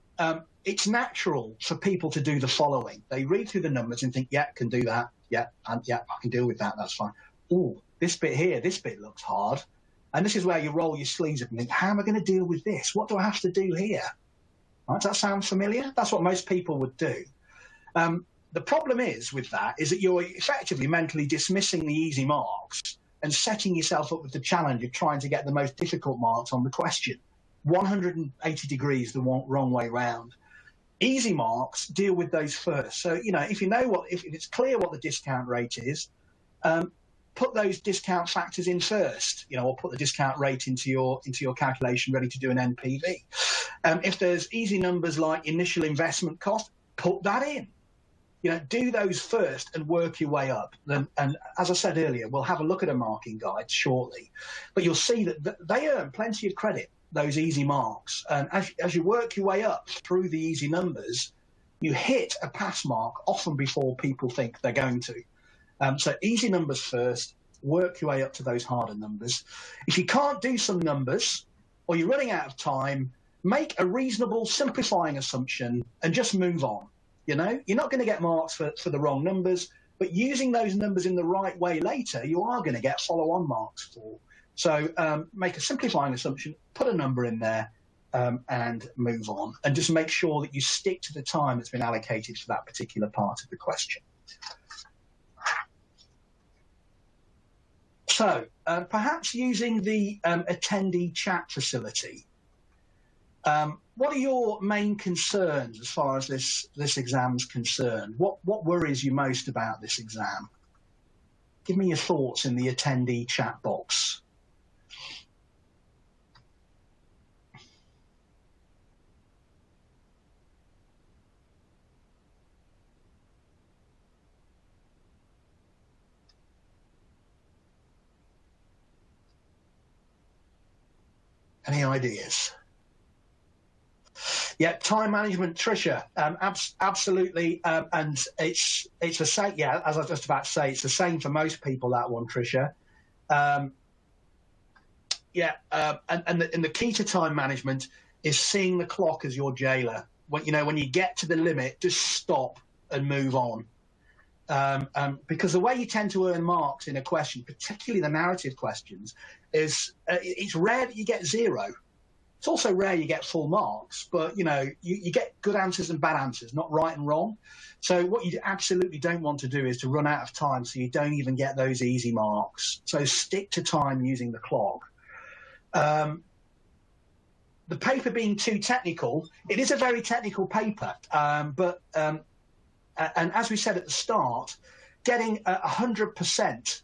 It's natural for people to do the following. They read through the numbers and think, yeah, can do that. Yeah, I can deal with that. That's fine. Oh, this bit here, this bit looks hard. And this is where you roll your sleeves up and think, how am I going to deal with this? What do I have to do here? Right, does that sound familiar? That's what most people would do. The problem is with that is that you're effectively mentally dismissing the easy marks and setting yourself up with the challenge of trying to get the most difficult marks on the question. 180 degrees the wrong way round. Easy marks, deal with those first. So, if you know if it's clear what the discount rate is, put those discount factors in first, or put the discount rate into your calculation ready to do an NPV. If there's easy numbers like initial investment cost, put that in. Do those first and work your way up. And as I said earlier, we'll have a look at a marking guide shortly, but you'll see that they earn plenty of credit, those easy marks. And as you work your way up through the easy numbers, you hit a pass mark often before people think they're going to. So easy numbers first, work your way up to those harder numbers. If you can't do some numbers or you're running out of time, make a reasonable simplifying assumption and just move on. You're not going to get marks for the wrong numbers, but using those numbers in the right way later, you are going to get follow-on marks for. So make a simplifying assumption, put a number in there, and move on. And just make sure that you stick to the time that's been allocated for that particular part of the question. So perhaps using the attendee chat facility, what are your main concerns as far as this exam's concerned? What worries you most about this exam? Give me your thoughts in the attendee chat box. Any ideas? Yeah, time management, Tricia, absolutely, and it's the same. Yeah, as I was just about to say, it's the same for most people. That one, Tricia. And the key to time management is seeing the clock as your jailer. When you get to the limit, just stop and move on. Because the way you tend to earn marks in a question, particularly the narrative questions, is it's rare that you get zero. It's also rare you get full marks, but you get good answers and bad answers, not right and wrong. So what you absolutely don't want to do is to run out of time so you don't even get those easy marks. So stick to time using the clock. The paper being too technical, it is a very technical paper, and as we said at the start, getting 100%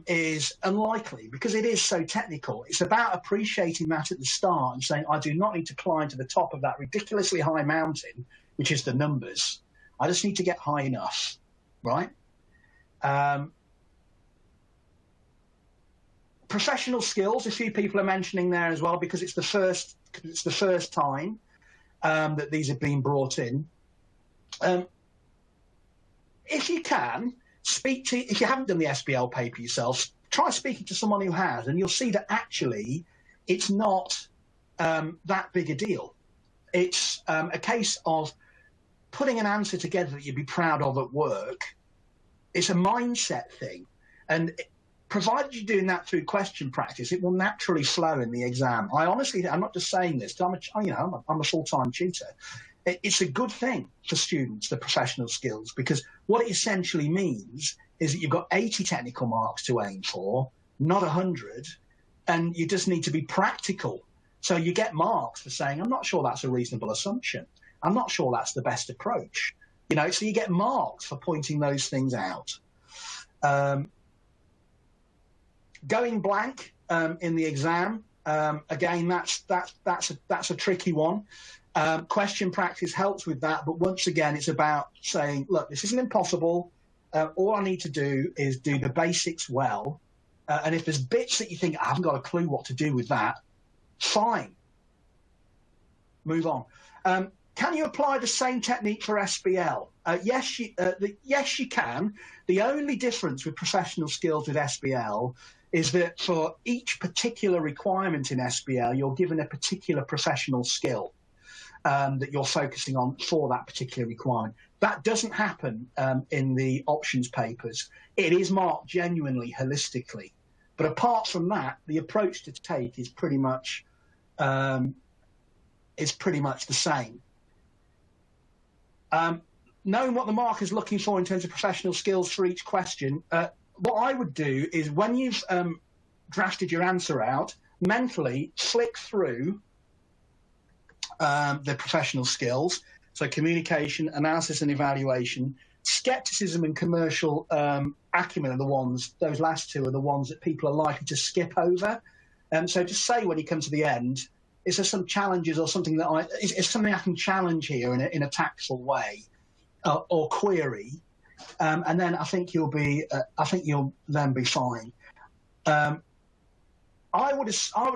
is unlikely because it is so technical. It's about appreciating that at the start and saying, I do not need to climb to the top of that ridiculously high mountain, which is the numbers. I just need to get high enough, right? Professional skills, a few people are mentioning there as well because it's the first time that these have been brought in. If you can, if you haven't done the SBL paper yourself, try speaking to someone who has, and you'll see that actually it's not that big a deal. It's a case of putting an answer together that you'd be proud of at work. It's a mindset thing. And provided you're doing that through question practice, it will naturally flow in the exam. I'm not just saying this, I'm a full-time tutor. It's a good thing for students, the professional skills, because what it essentially means is that you've got 80 technical marks to aim for, not 100, and you just need to be practical. So you get marks for saying, I'm not sure that's a reasonable assumption. I'm not sure that's the best approach. So you get marks for pointing those things out. Going blank in the exam, again, that's a tricky one. Question practice helps with that, but once again, it's about saying, look, this isn't impossible. All I need to do is do the basics well. And if there's bits that you think, I haven't got a clue what to do with that, fine. Move on. Can you apply the same technique for SBL? Yes, you can. The only difference with professional skills with SBL is that for each particular requirement in SBL, you're given a particular professional skill that you're focusing on for that particular requirement. That doesn't happen in the options papers. It is marked genuinely holistically. But apart from that, the approach to take is pretty much the same. Knowing what the marker is looking for in terms of professional skills for each question, what I would do is when you've drafted your answer out, mentally flick through the professional skills, so communication, analysis and evaluation, skepticism and commercial acumen are those last two are the ones that people are likely to skip over. So just say when you come to the end, is there some challenges or something is something I can challenge here in a tactful way or query, and then I think you'll then be fine. I would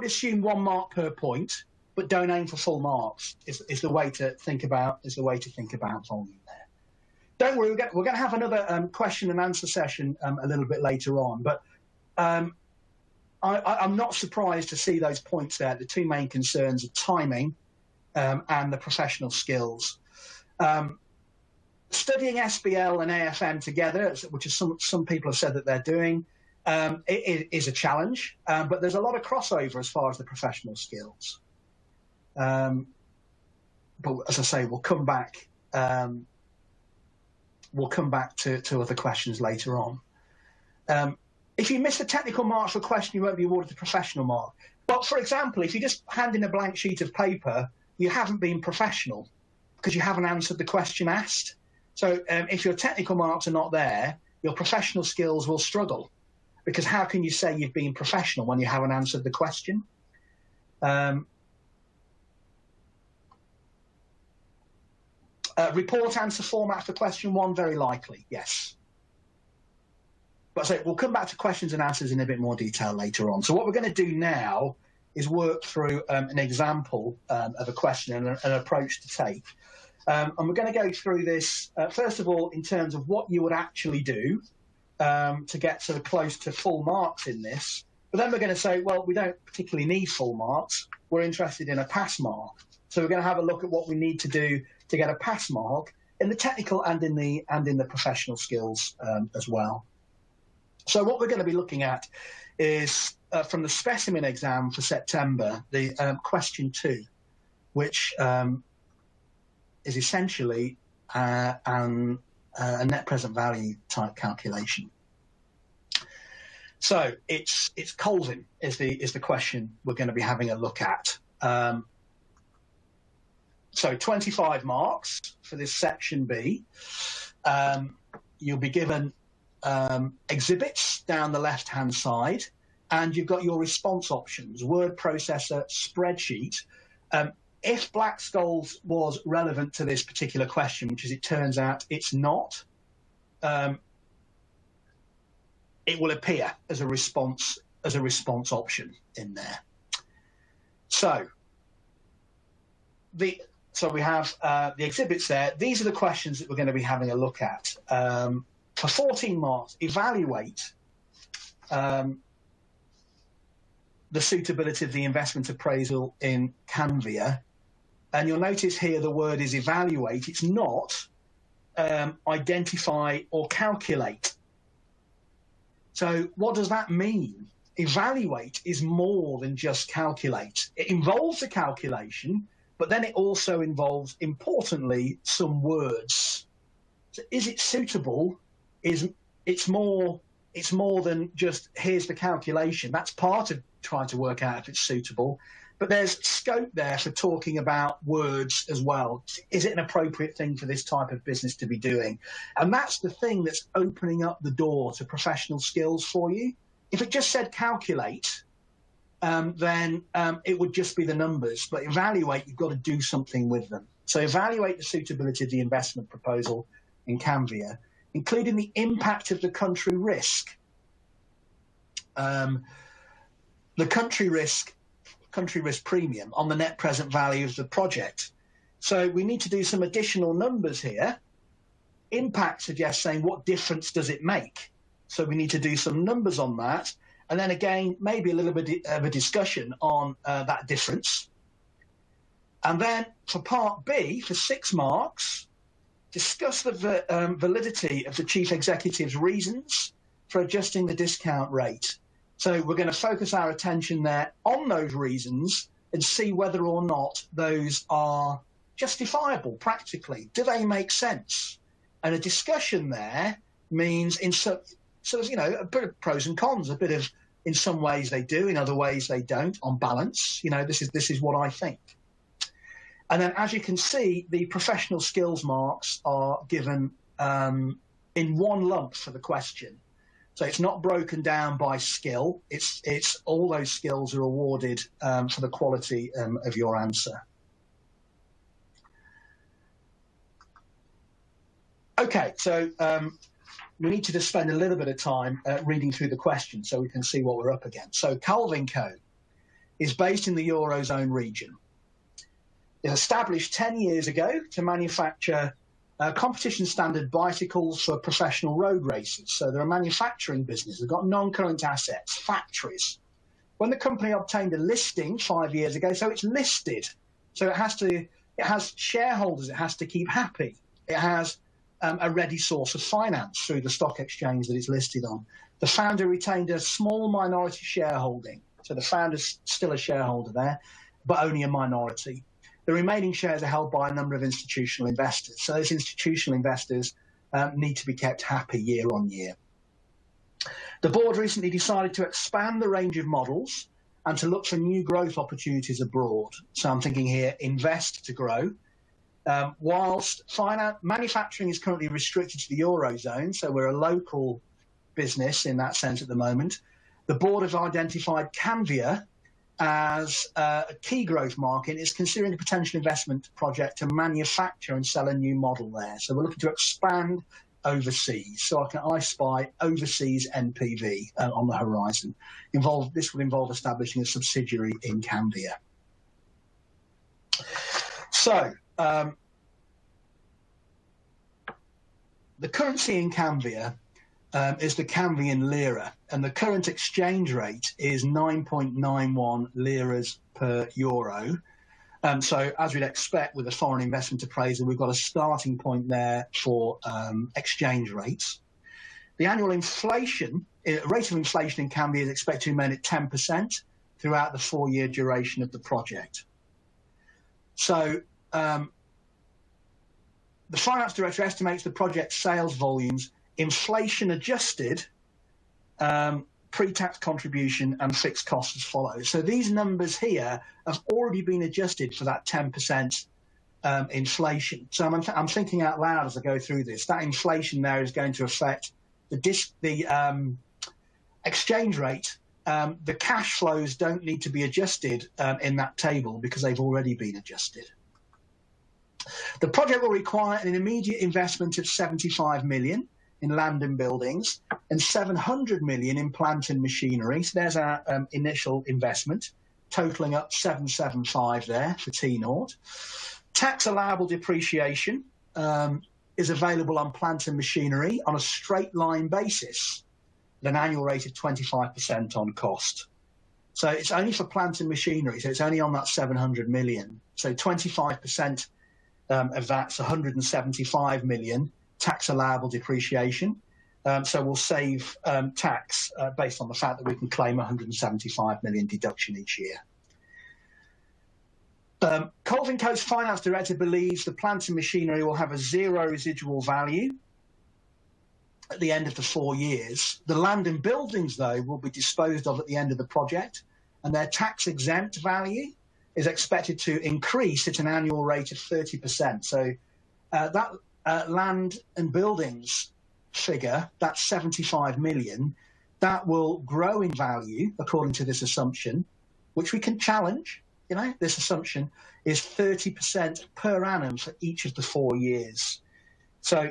assume 1 mark per point, but don't aim for full marks. Is the way to think about volume there. Don't worry, we're going to have another question and answer session a little bit later on, but I'm not surprised to see those points there. The two main concerns are timing and the professional skills. Studying SBL and AFM together, which is some people have said that they're doing, it is a challenge, but there's a lot of crossover as far as the professional skills. But as I say, we'll come back to other questions later on. If you miss the technical marks for a question, you won't be awarded the professional mark. But for example, if you just hand in a blank sheet of paper, you haven't been professional because you haven't answered the question asked. So if your technical marks are not there, your professional skills will struggle because how can you say you've been professional when you haven't answered the question? Report answer format for question 1, very likely, yes. But so we'll come back to questions and answers in a bit more detail later on. So what we're going to do now is work through an example of a question and an approach to take. And we're going to go through this, first of all, in terms of what you would actually do to get sort of close to full marks in this. But then we're going to say, well, we don't particularly need full marks. We're interested in a pass mark. So we're going to have a look at what we need to do to get a pass mark in the technical and in the professional skills as well. So what we're going to be looking at is from the specimen exam for September, the question 2, which is essentially a net present value type calculation. So it's Colvin is the question we're going to be having a look at. So 25 marks for this section B. You'll be given exhibits down the left-hand side, and you've got your response options: word processor, spreadsheet. If Black Skulls was relevant to this particular question, which as it turns out it's not, it will appear as a response option in there. So we have the exhibits there. These are the questions that we're going to be having a look at. For 14 marks, evaluate the suitability of the investment appraisal in Canvia. And you'll notice here the word is evaluate. It's not identify or calculate. So what does that mean? Evaluate is more than just calculate. It involves a calculation, but then it also involves, importantly, some words. So is it suitable? It's more than just here's the calculation. That's part of trying to work out if it's suitable. But there's scope there for talking about words as well. Is it an appropriate thing for this type of business to be doing? And that's the thing that's opening up the door to professional skills for you. If it just said calculate, then it would just be the numbers. But evaluate, you've got to do something with them. So evaluate the suitability of the investment proposal in Canvia, including the impact of the country risk. The country risk premium on the net present value of the project. So we need to do some additional numbers here. Impact suggests saying what difference does it make? So we need to do some numbers on that. And then again, maybe a little bit of a discussion on that difference. And then for part B, for 6 marks, discuss the validity of the chief executive's reasons for adjusting the discount rate. So we're going to focus our attention there on those reasons and see whether or not those are justifiable practically. Do they make sense? And a discussion there means in sort of, a bit of pros and cons, a bit of in some ways they do, in other ways they don't, on balance. This is what I think. And then as you can see, the professional skills marks are given in one lump for the question. So it's not broken down by skill. It's all those skills are awarded for the quality of your answer. Okay, so we need to just spend a little bit of time reading through the question so we can see what we're up against. So Calvin Co. is based in the Eurozone region. It was established 10 years ago to manufacture competition standard bicycles for professional road races. So they're a manufacturing business. They've got non-current assets, factories. When the company obtained a listing 5 years ago, so it's listed. So it has shareholders it has to keep happy. It has a ready source of finance through the stock exchange that it's listed on. The founder retained a small minority shareholding. So the founder's still a shareholder there, but only a minority. The remaining shares are held by a number of institutional investors. So those institutional investors need to be kept happy year on year. The board recently decided to expand the range of models and to look for new growth opportunities abroad. So I'm thinking here, invest to grow. Whilst manufacturing is currently restricted to the Eurozone, so we're a local business in that sense at the moment, the board has identified Canvia as a key growth market and is considering a potential investment project to manufacture and sell a new model there. So we're looking to expand overseas. So I spy overseas NPV on the horizon. This would involve establishing a subsidiary in Canvia. So the currency in Canvia is the Canvian lira, and the current exchange rate is 9.91 liras per euro. So as we'd expect with a foreign investment appraisal, we've got a starting point there for exchange rates. The annual rate of inflation in Canvia is expected to remain at 10% throughout the 4-year duration of the project. So the finance director estimates the project's sales volumes, inflation adjusted, pre-tax contribution and fixed costs as follows. So these numbers here have already been adjusted for that 10% inflation. So I'm thinking out loud as I go through this. That inflation there is going to affect the exchange rate. The cash flows don't need to be adjusted in that table because they've already been adjusted. The project will require an immediate investment of 75 million in land and buildings and 700 million in plant and machinery. So there's our initial investment, totaling up 775 there for T0. Tax allowable depreciation is available on plant and machinery on a straight line basis at an annual rate of 25% on cost. So it's only for plant and machinery, so it's only on that 700 million. So 25% of that's 175 million tax allowable depreciation. So we'll save tax based on the fact that we can claim 175 million deduction each year. Colvin Coat's finance director believes the plant and machinery will have a zero residual value at the end of the 4 years. The land and buildings, though, will be disposed of at the end of the project, and their tax-exempt value is expected to increase at an annual rate of 30%. So that land and buildings figure, that's 75 million, that will grow in value according to this assumption, which we can challenge. You know, this assumption is 30% per annum for each of the 4 years. So,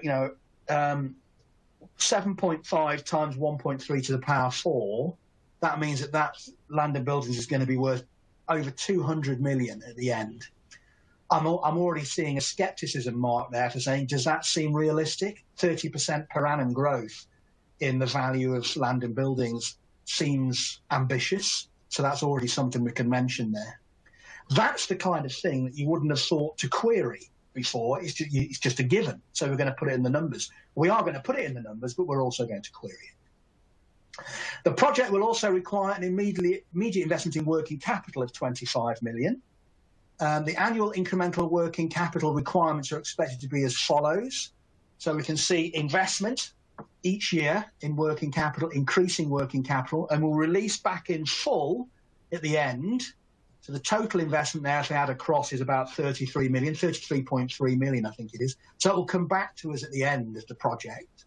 7.5 times 1.3 to the power 4, that means that land and buildings is going to be worth over 200 million at the end. I'm already seeing a skepticism mark there for saying, does that seem realistic? 30% per annum growth in the value of land and buildings seems ambitious. So that's already something we can mention there. That's the kind of thing that you wouldn't have thought to query before. It's just a given. So we're going to put it in the numbers. We are going to put it in the numbers, but we're also going to query it. The project will also require an immediate investment in working capital of 25 million. The annual incremental working capital requirements are expected to be as follows. So we can see investment each year in working capital, increasing working capital, and we'll release back in full at the end. So the total investment there, if we add across, is about 33 million, 33.3 million, I think it is. So it will come back to us at the end of the project.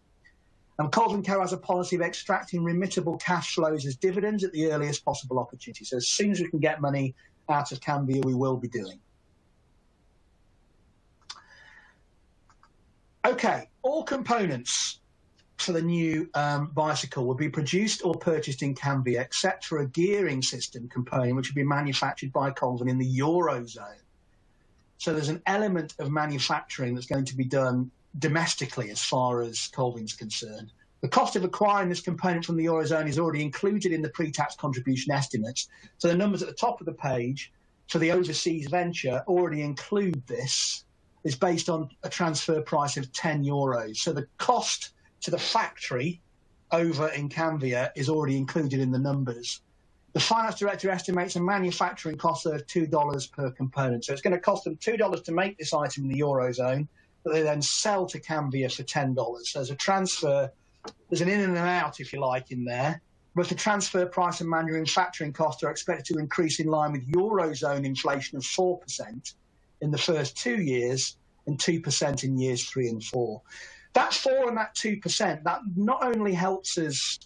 And Colvin Co has a policy of extracting remittable cash flows as dividends at the earliest possible opportunity. So as soon as we can get money out of Canvia, we will be doing. Okay, all components for the new bicycle will be produced or purchased in Canvia, except for a gearing system component, which will be manufactured by Colvin in the Eurozone. So there's an element of manufacturing that's going to be done domestically as far as Colvin's concerned. The cost of acquiring this component from the Eurozone is already included in the pre-tax contribution estimates. So the numbers at the top of the page for the overseas venture already include this. It's based on a transfer price of 10 euros. So the cost to the factory over in Canvia is already included in the numbers. The finance director estimates a manufacturing cost of $2 per component. So it's going to cost them $2 to make this item in the Eurozone, but they then sell to Canvia for $10. So there's a transfer, there's an in and an out, if you like, in there. But the transfer price and manufacturing costs are expected to increase in line with Eurozone inflation of 4% in the first 2 years and 2% in years 3 and 4. That 4 and that 2%, that not only helps us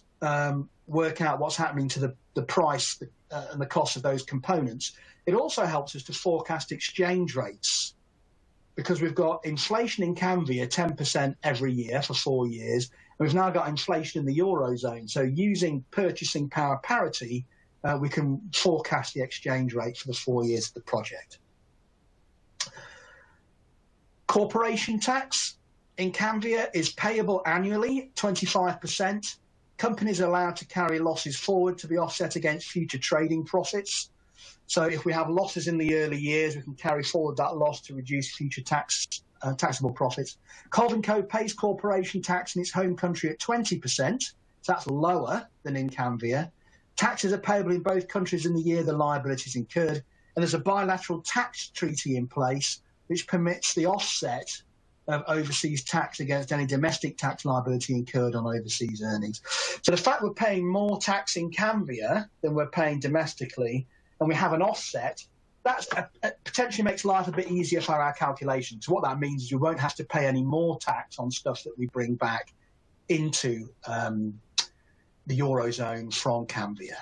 work out what's happening to the price and the cost of those components, it also helps us to forecast exchange rates, because we've got inflation in Canvia 10% every year for 4 years, and we've now got inflation in the Eurozone. So using purchasing power parity, we can forecast the exchange rate for the 4 years of the project. Corporation tax in Canvia is payable annually, 25%. Companies are allowed to carry losses forward to be offset against future trading profits. So if we have losses in the early years, we can carry forward that loss to reduce future tax taxable profits. Colvin Co pays corporation tax in its home country at 20%, so that's lower than in Canvia. Taxes are payable in both countries in the year the liability is incurred, and there's a bilateral tax treaty in place which permits the offset of overseas tax against any domestic tax liability incurred on overseas earnings. So the fact we're paying more tax in Canvia than we're paying domestically, and we have an offset, that potentially makes life a bit easier for our calculations. What that means is we won't have to pay any more tax on stuff that we bring back into the Eurozone from Canvia.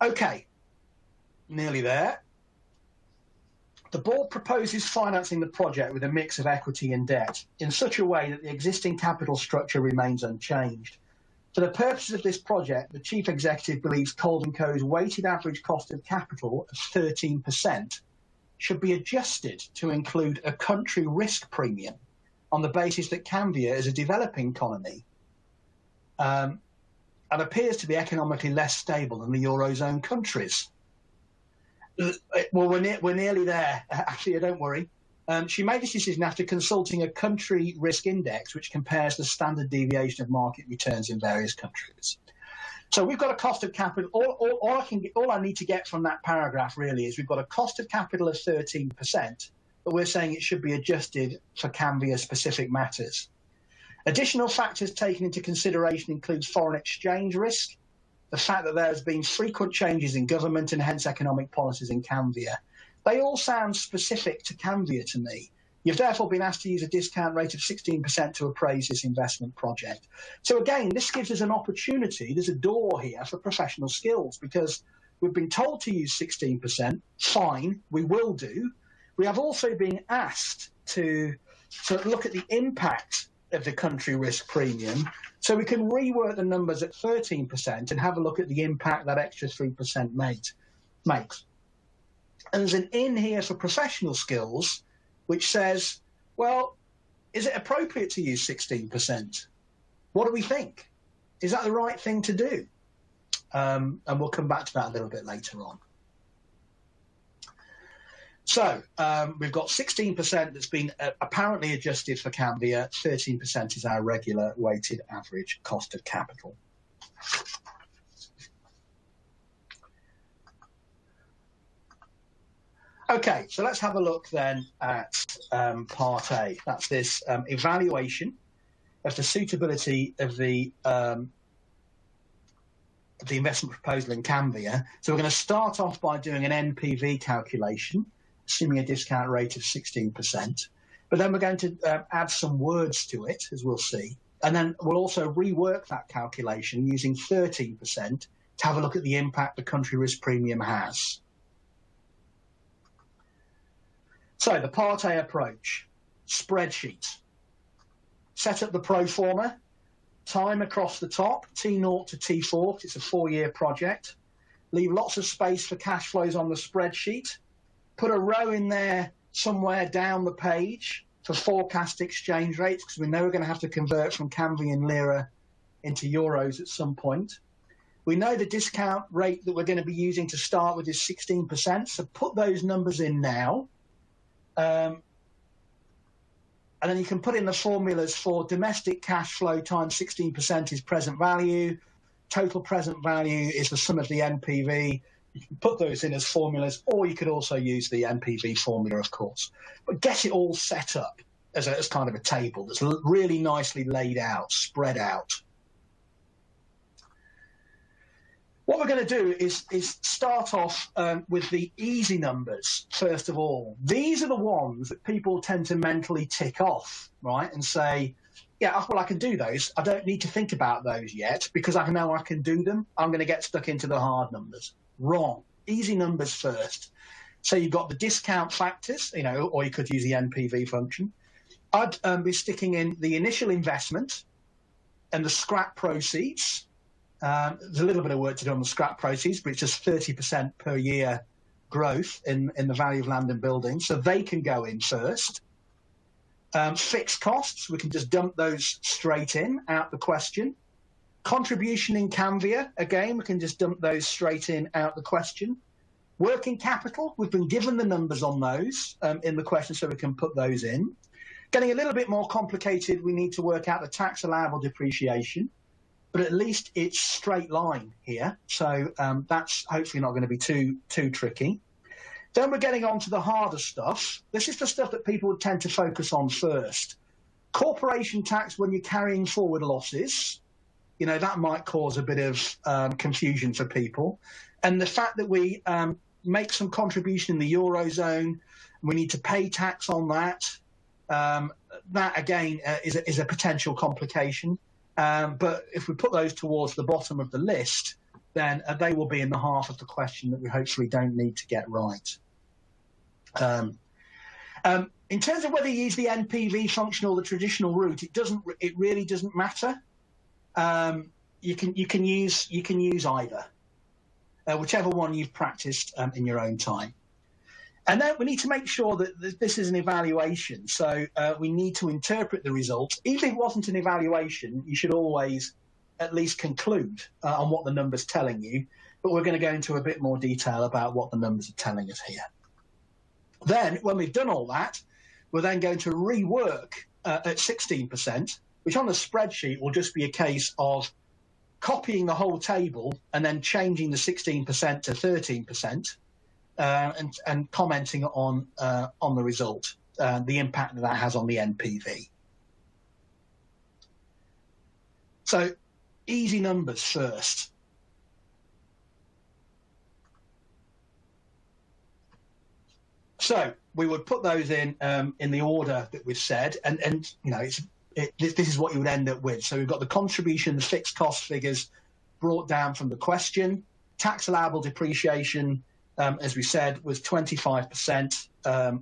Okay, nearly there. The board proposes financing the project with a mix of equity and debt in such a way that the existing capital structure remains unchanged. For the purposes of this project, the Chief Executive believes Colvin Co.'s weighted average cost of capital of 13% should be adjusted to include a country risk premium on the basis that Canvia is a developing economy and appears to be economically less stable than the Eurozone countries. Well, we're nearly there. Actually, don't worry. She made this decision after consulting a country risk index, which compares the standard deviation of market returns in various countries. So we've got a cost of capital. All I need to get from that paragraph really is we've got a cost of capital of 13%, but we're saying it should be adjusted for Canvia-specific matters. Additional factors taken into consideration includes foreign exchange risk, the fact that there has been frequent changes in government and hence economic policies in Canvia. They all sound specific to Canvia to me. You've therefore been asked to use a discount rate of 16% to appraise this investment project. So again, this gives us an opportunity. There's a door here for professional skills because we've been told to use 16%. Fine, we will do. We have also been asked to look at the impact of the country risk premium, so we can rework the numbers at 13% and have a look at the impact that extra 3% makes. And there's an in here for professional skills, which says, well, is it appropriate to use 16%? What do we think? Is that the right thing to do? And we'll come back to that a little bit later on. So we've got 16% that's been apparently adjusted for Canvia. 13% is our regular weighted average cost of capital. Okay, so let's have a look then at Part A. That's this evaluation of the suitability of the investment proposal in Canvia. So we're going to start off by doing an NPV calculation, assuming a discount rate of 16%. But then we're going to add some words to it, as we'll see. And then we'll also rework that calculation using 13% to have a look at the impact the country risk premium has. So the Part A approach, spreadsheet. Set up the pro forma, time across the top, T0 to T4, it's a 4-year project. Leave lots of space for cash flows on the spreadsheet. Put a row in there somewhere down the page for forecast exchange rates, because we know we're going to have to convert from Canvian lira into euros at some point. We know the discount rate that we're going to be using to start with is 16%, so put those numbers in now. And then you can put in the formulas for domestic cash flow times 16% is present value. Total present value is the sum of the NPV. You can put those in as formulas, or you could also use the NPV formula, of course. But get it all set up as kind of a table that's really nicely laid out, spread out. What we're going to do is start off with the easy numbers, first of all. These are the ones that people tend to mentally tick off, right, and say, yeah, well, I can do those. I don't need to think about those yet because I know I can do them. I'm going to get stuck into the hard numbers. Wrong. Easy numbers first. So you've got the discount factors, or you could use the NPV function. I'd be sticking in the initial investment and the scrap proceeds. There's a little bit of work to do on the scrap proceeds, but it's just 30% per year growth in the value of land and buildings, so they can go in first. Fixed costs, we can just dump those straight in, out the question. Contribution in Canvia, again, we can just dump those straight in, out the question. Working capital, we've been given the numbers on those in the question, so we can put those in. Getting a little bit more complicated, we need to work out the tax allowable depreciation, but at least it's straight line here, so that's hopefully not going to be too tricky. Then we're getting on to the harder stuff. This is the stuff that people would tend to focus on first. Corporation tax when you're carrying forward losses, you know, that might cause a bit of confusion for people. And the fact that we make some contribution in the Eurozone, we need to pay tax on that. That again is a potential complication. But if we put those towards the bottom of the list, then they will be in the half of the question that we hopefully don't need to get right. In terms of whether you use the NPV function or the traditional route, it really doesn't matter. You can use either, whichever one you've practiced in your own time. And then we need to make sure that this is an evaluation. So we need to interpret the results. Even if it wasn't an evaluation, you should always at least conclude on what the number's telling you. But we're going to go into a bit more detail about what the numbers are telling us here. Then, when we've done all that, we're then going to rework at 16%, which on the spreadsheet will just be a case of copying the whole table and then changing the 16% to 13%. And commenting on the result, the impact that has on the NPV. So, easy numbers first. So we would put those in the order that we've said, and you know, this is what you would end up with. So we've got the contribution, the fixed cost figures brought down from the question, tax allowable depreciation. As we said, was 25%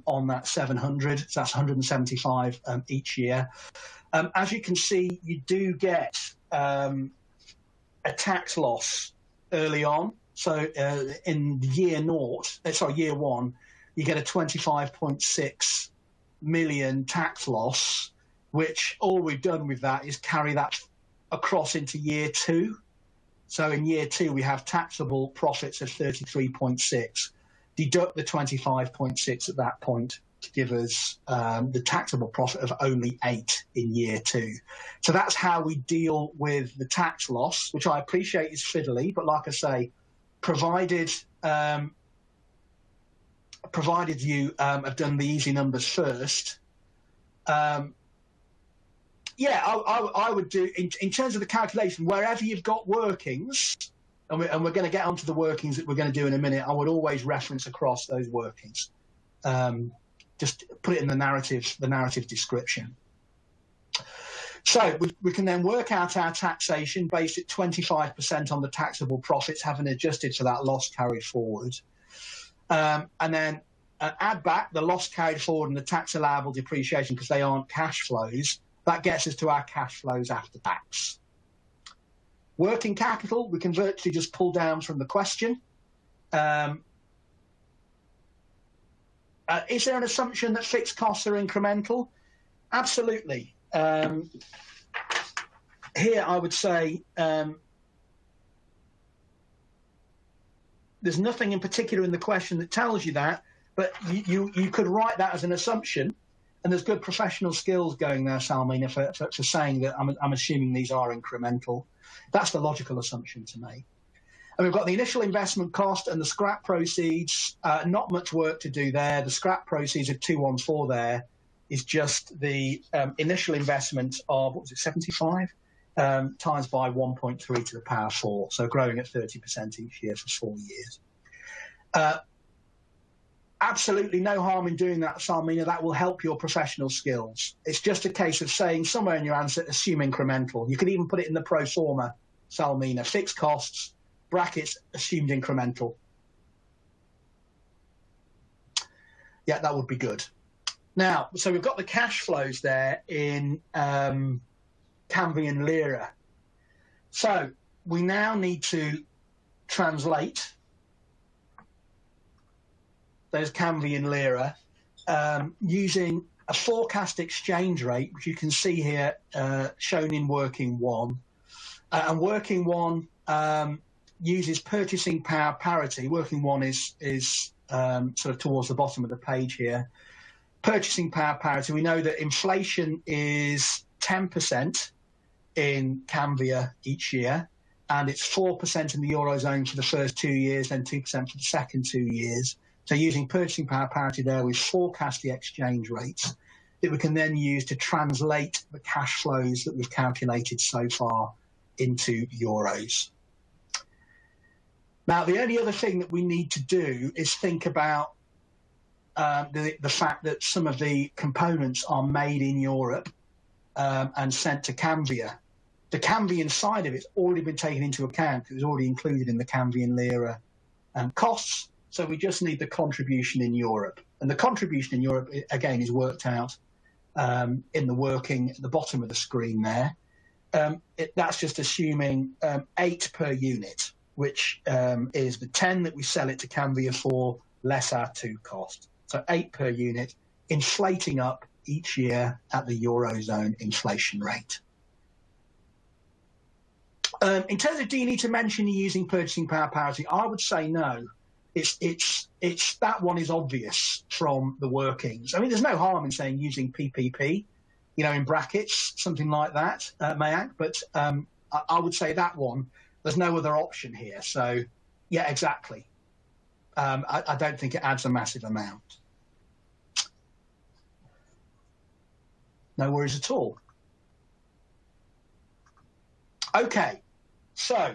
on that 700, so that's 175 each year. As you can see, you do get a tax loss early on. So in year one, you get a 25.6 million tax loss, which all we've done with that is carry that across into year two. So in year two, we have taxable profits of 33.6. Deduct the 25.6 at that point to give us the taxable profit of only 8 in year two. So that's how we deal with the tax loss, which I appreciate is fiddly, but like I say, provided you have done the easy numbers first, yeah, I would do, in terms of the calculation, wherever you've got workings, and we're going to get onto the workings that we're going to do in a minute, I would always reference across those workings. Just put it in the narrative description. So we can then work out our taxation based at 25% on the taxable profits, having adjusted for that loss carried forward. And then add back the loss carried forward and the tax allowable depreciation because they aren't cash flows. That gets us to our cash flows after tax. Working capital, we can virtually just pull down from the question. Is there an assumption that fixed costs are incremental? Absolutely. Here I would say there's nothing in particular in the question that tells you that, but you could write that as an assumption. And there's good professional skills going there, Salmina, for saying that I'm assuming these are incremental. That's the logical assumption to make. And we've got the initial investment cost and the scrap proceeds. Not much work to do there. The scrap proceeds of 214 there is just the initial investment of, what was it, 75 times by 1.3 to the power 4. So growing at 30% each year for 4 years. Absolutely no harm in doing that, Salmina. That will help your professional skills. It's just a case of saying somewhere in your answer, assume incremental. You could even put it in the pro forma, Salmina. Fixed costs, brackets, assumed incremental. Yeah, that would be good. Now, so we've got the cash flows there in Cambian Lira. So we now need to translate those Cambian Lira using a forecast exchange rate, which you can see here shown in working one. And working one uses purchasing power parity. Working one is sort of towards the bottom of the page here. Purchasing power parity. We know that inflation is 10% in Cambia each year, and it's 4% in the Eurozone for the first 2 years, then 2% for the second 2 years. So using purchasing power parity there, we forecast the exchange rates that we can then use to translate the cash flows that we've calculated so far into euros. Now, the only other thing that we need to do is think about the fact that some of the components are made in Europe and sent to Cambia. The Cambian side of it's already been taken into account because it's already included in the Cambian lira costs. So we just need the contribution in Europe. And the contribution in Europe, again, is worked out in the working at the bottom of the screen there. That's just assuming 8 per unit, which is the 10 that we sell it to Cambia for, less our 2 cost. So 8 per unit, inflating up each year at the Eurozone inflation rate. In terms of, do you need to mention you're using purchasing power parity? I would say no. It's that one is obvious from the workings. I mean, there's no harm in saying using PPP, you know, in brackets, something like that, Mayank. But I would say that one, there's no other option here. So, yeah, exactly. I don't think it adds a massive amount. No worries at all. Okay, so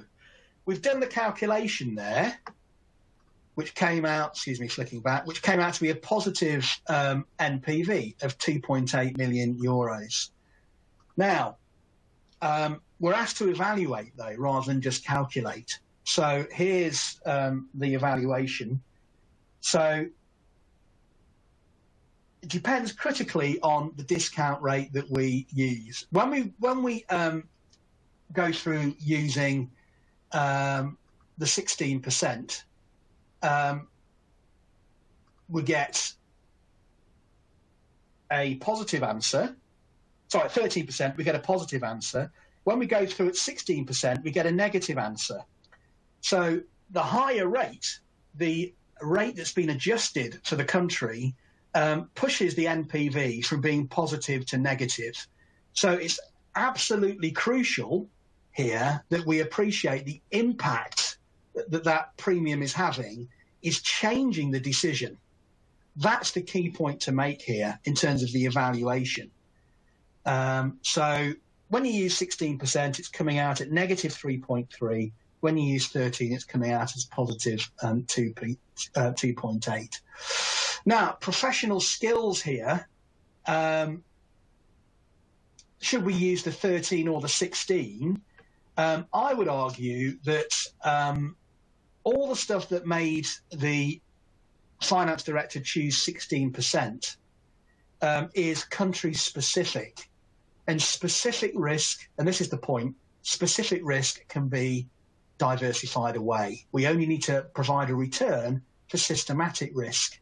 we've done the calculation there, which came out, excuse me, flicking back, which came out to be a positive NPV of 2.8 million euros. Now, we're asked to evaluate, though, rather than just calculate. So here's the evaluation. So it depends critically on the discount rate that we use. When we go through using the 16%, we get a positive answer. Sorry, 13%, we get a positive answer. When we go through at 16%, we get a negative answer. So the higher rate, the rate that's been adjusted for the country, pushes the NPV from being positive to negative. So it's absolutely crucial here that we appreciate the impact that premium is having is changing the decision. That's the key point to make here in terms of the evaluation. So when you use 16%, it's coming out at negative 3.3. When you use 13, it's coming out as positive 2.8. Now, professional skills here, should we use the 13 or the 16? I would argue that all the stuff that made the finance director choose 16% is country specific, and specific risk, and this is the point, specific risk can be diversified away. We only need to provide a return for systematic risk.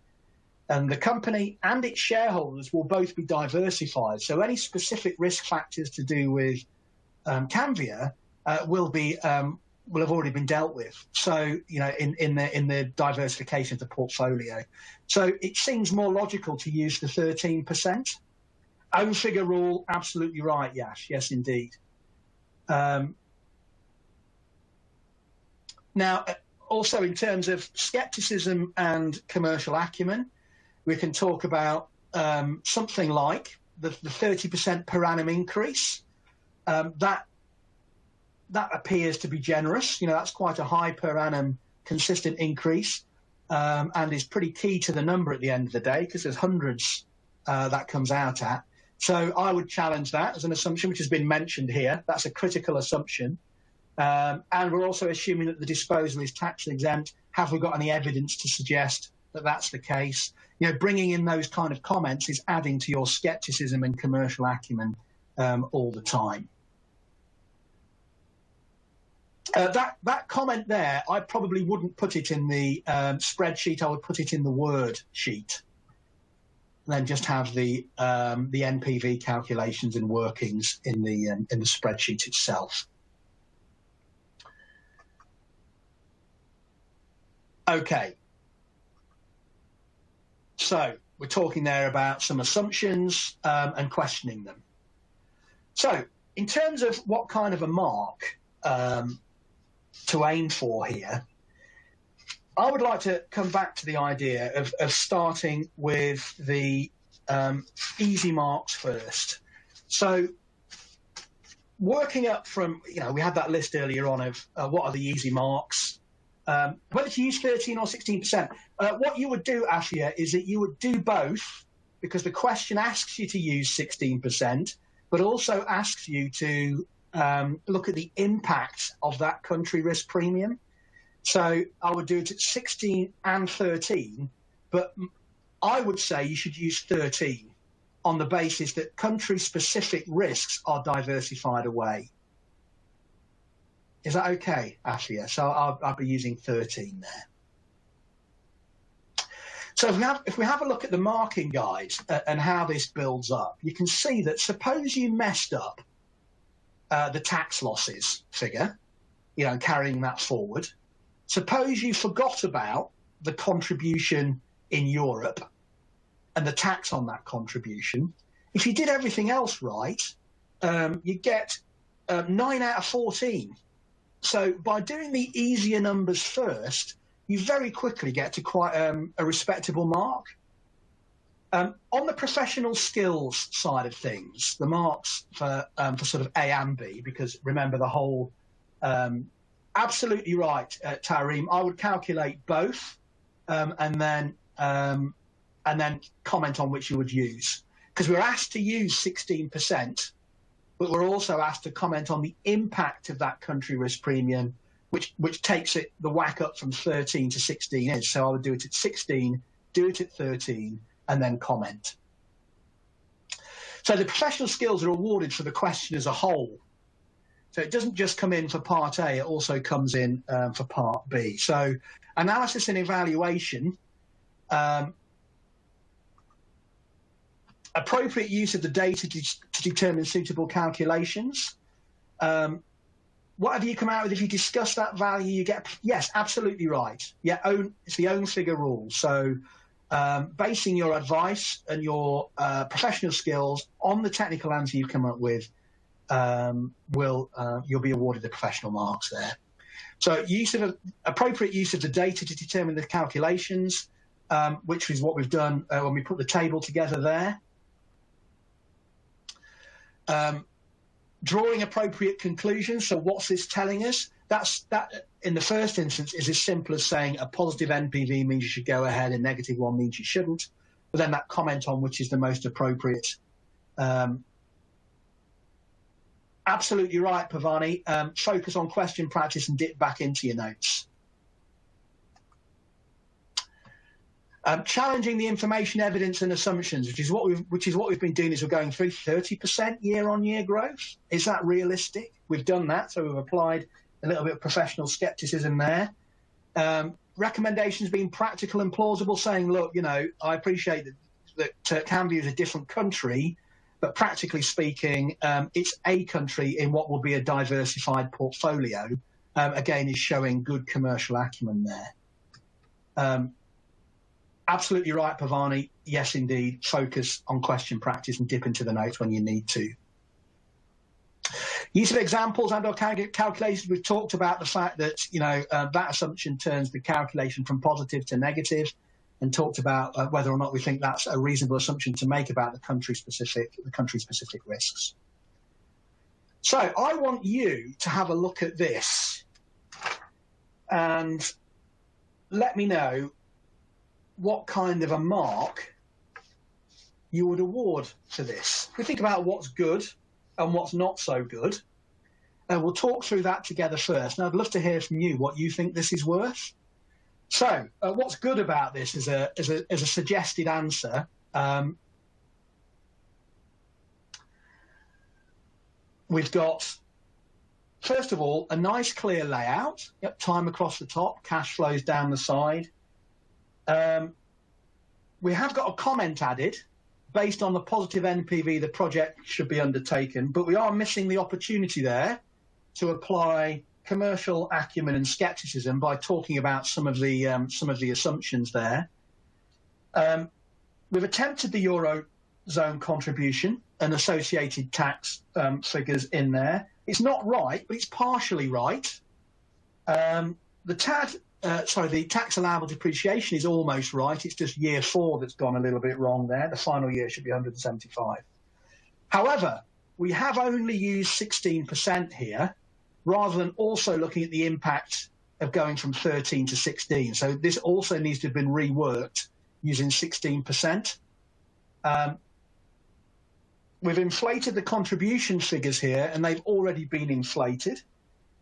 And the company and its shareholders will both be diversified. So any specific risk factors to do with Cambia will have already been dealt with. So, you know, in the diversification of the portfolio. So it seems more logical to use the 13%. Own figure rule, absolutely right, Yash. Yes, indeed. Now, also in terms of skepticism and commercial acumen, we can talk about something like the 30% per annum increase. That appears to be generous. You know, that's quite a high per annum consistent increase, and is pretty key to the number at the end of the day, because there's hundreds that comes out at. So I would challenge that as an assumption, which has been mentioned here. That's a critical assumption. And we're also assuming that the disposal is tax exempt. Have we got any evidence to suggest that that's the case? You know, bringing in those kind of comments is adding to your skepticism and commercial acumen all the time. That comment there, I probably wouldn't put it in the spreadsheet. I would put it in the Word sheet, and then just have the NPV calculations and workings in the spreadsheet itself. Okay. So we're talking there about some assumptions and questioning them. So in terms of what kind of a mark to aim for here, I would like to come back to the idea of starting with the easy marks first. So working up from, we had that list earlier on of what are the easy marks, whether to use 13 or 16%. What you would do, Ashia, is that you would do both, because the question asks you to use 16%, but also asks you to look at the impact of that country risk premium. So I would do it at 16 and 13, but I would say you should use 13 on the basis that country-specific risks are diversified away. Is that okay, Ashia? So I'll be using 13 there. So if we have a look at the marking guide and how this builds up, you can see that suppose you messed up the tax losses figure, carrying that forward. Suppose you forgot about the contribution in Europe and the tax on that contribution. If you did everything else right, you get 9 out of 14. So by doing the easier numbers first, you very quickly get to quite a respectable mark. On the professional skills side of things, the marks for sort of A and B, because remember the whole, absolutely right, Tareem, I would calculate both and then comment on which you would use. Because we're asked to use 16%, but we're also asked to comment on the impact of that country risk premium, which takes the whack up from 13 to 16 is. So I would do it at 16, do it at 13, and then comment. So the professional skills are awarded for the question as a whole. So it doesn't just come in for part A, it also comes in for part B. So analysis and evaluation, appropriate use of the data to determine suitable calculations. Whatever you come out with, if you discuss that value, you get, yes, absolutely right. Yeah, it's the own figure rule. So basing your advice and your professional skills on the technical answer you come up with, you'll be awarded the professional marks there. So appropriate use of the data to determine the calculations, which is what we've done when we put the table together there. Drawing appropriate conclusions. So what's this telling us? That in the first instance is as simple as saying a positive NPV means you should go ahead and negative one means you shouldn't. But then that comment on which is the most appropriate. Absolutely right, Pavani. Focus on question practice and dip back into your notes. Challenging the information, evidence, and assumptions, which is what we've been doing. Is we're going through 30% year-on-year growth. Is that realistic? We've done that, so we've applied a little bit of professional skepticism there. Recommendations being practical and plausible, saying, look, I appreciate that Canvia is a different country, but practically speaking, it's a country in what will be a diversified portfolio. Again, is showing good commercial acumen there. Absolutely right, Pavani. Yes, indeed. Focus on question practice and dip into the notes when you need to. Use of examples and or calculations. We've talked about the fact that that assumption turns the calculation from positive to negative, and talked about whether or not we think that's a reasonable assumption to make about the country-specific risks. So I want you to have a look at this and let me know what kind of a mark you would award to this. If we think about what's good and what's not so good, and we'll talk through that together first. Now, I'd love to hear from you what you think this is worth. So, what's good about this is a suggested answer. We've got, first of all, a nice clear layout. Yep, time across the top, cash flows down the side. We have got a comment added based on the positive NPV the project should be undertaken, but we are missing the opportunity there to apply commercial acumen and scepticism by talking about some of the assumptions there. We've attempted the Eurozone contribution and associated tax figures in there. It's not right, but it's partially right. The tax allowable depreciation is almost right. It's just year 4 that's gone a little bit wrong there. The final year should be 175. However, we have only used 16% here, rather than also looking at the impact of going from 13 to 16. So this also needs to have been reworked using 16%. We've inflated the contribution figures here, and they've already been inflated.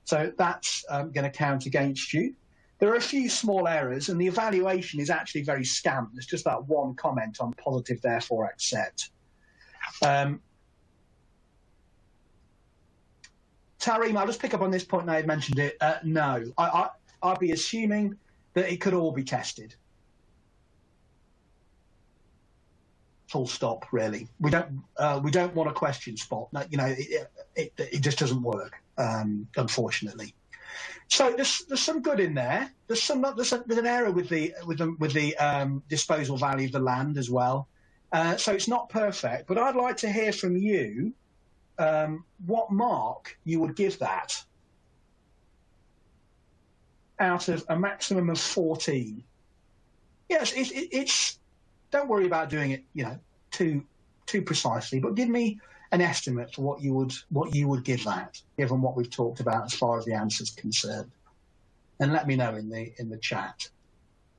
So that's going to count against you. There are a few small errors, and the evaluation is actually very scant. There's just that one comment on positive, therefore accept. Tarim, I'll just pick up on this point now you've mentioned it. No, I'd be assuming that it could all be tested. Full stop, really. We don't want a question spot. You know, it just doesn't work, unfortunately. So there's some good in there. There's an error with the disposal value of the land as well. So it's not perfect, but I'd like to hear from you what mark you would give that out of a maximum of 14. Yes, it's don't worry about doing it, you know, too precisely, but give me an estimate for what you would give that, given what we've talked about as far as the answer's concerned. And let me know in the chat.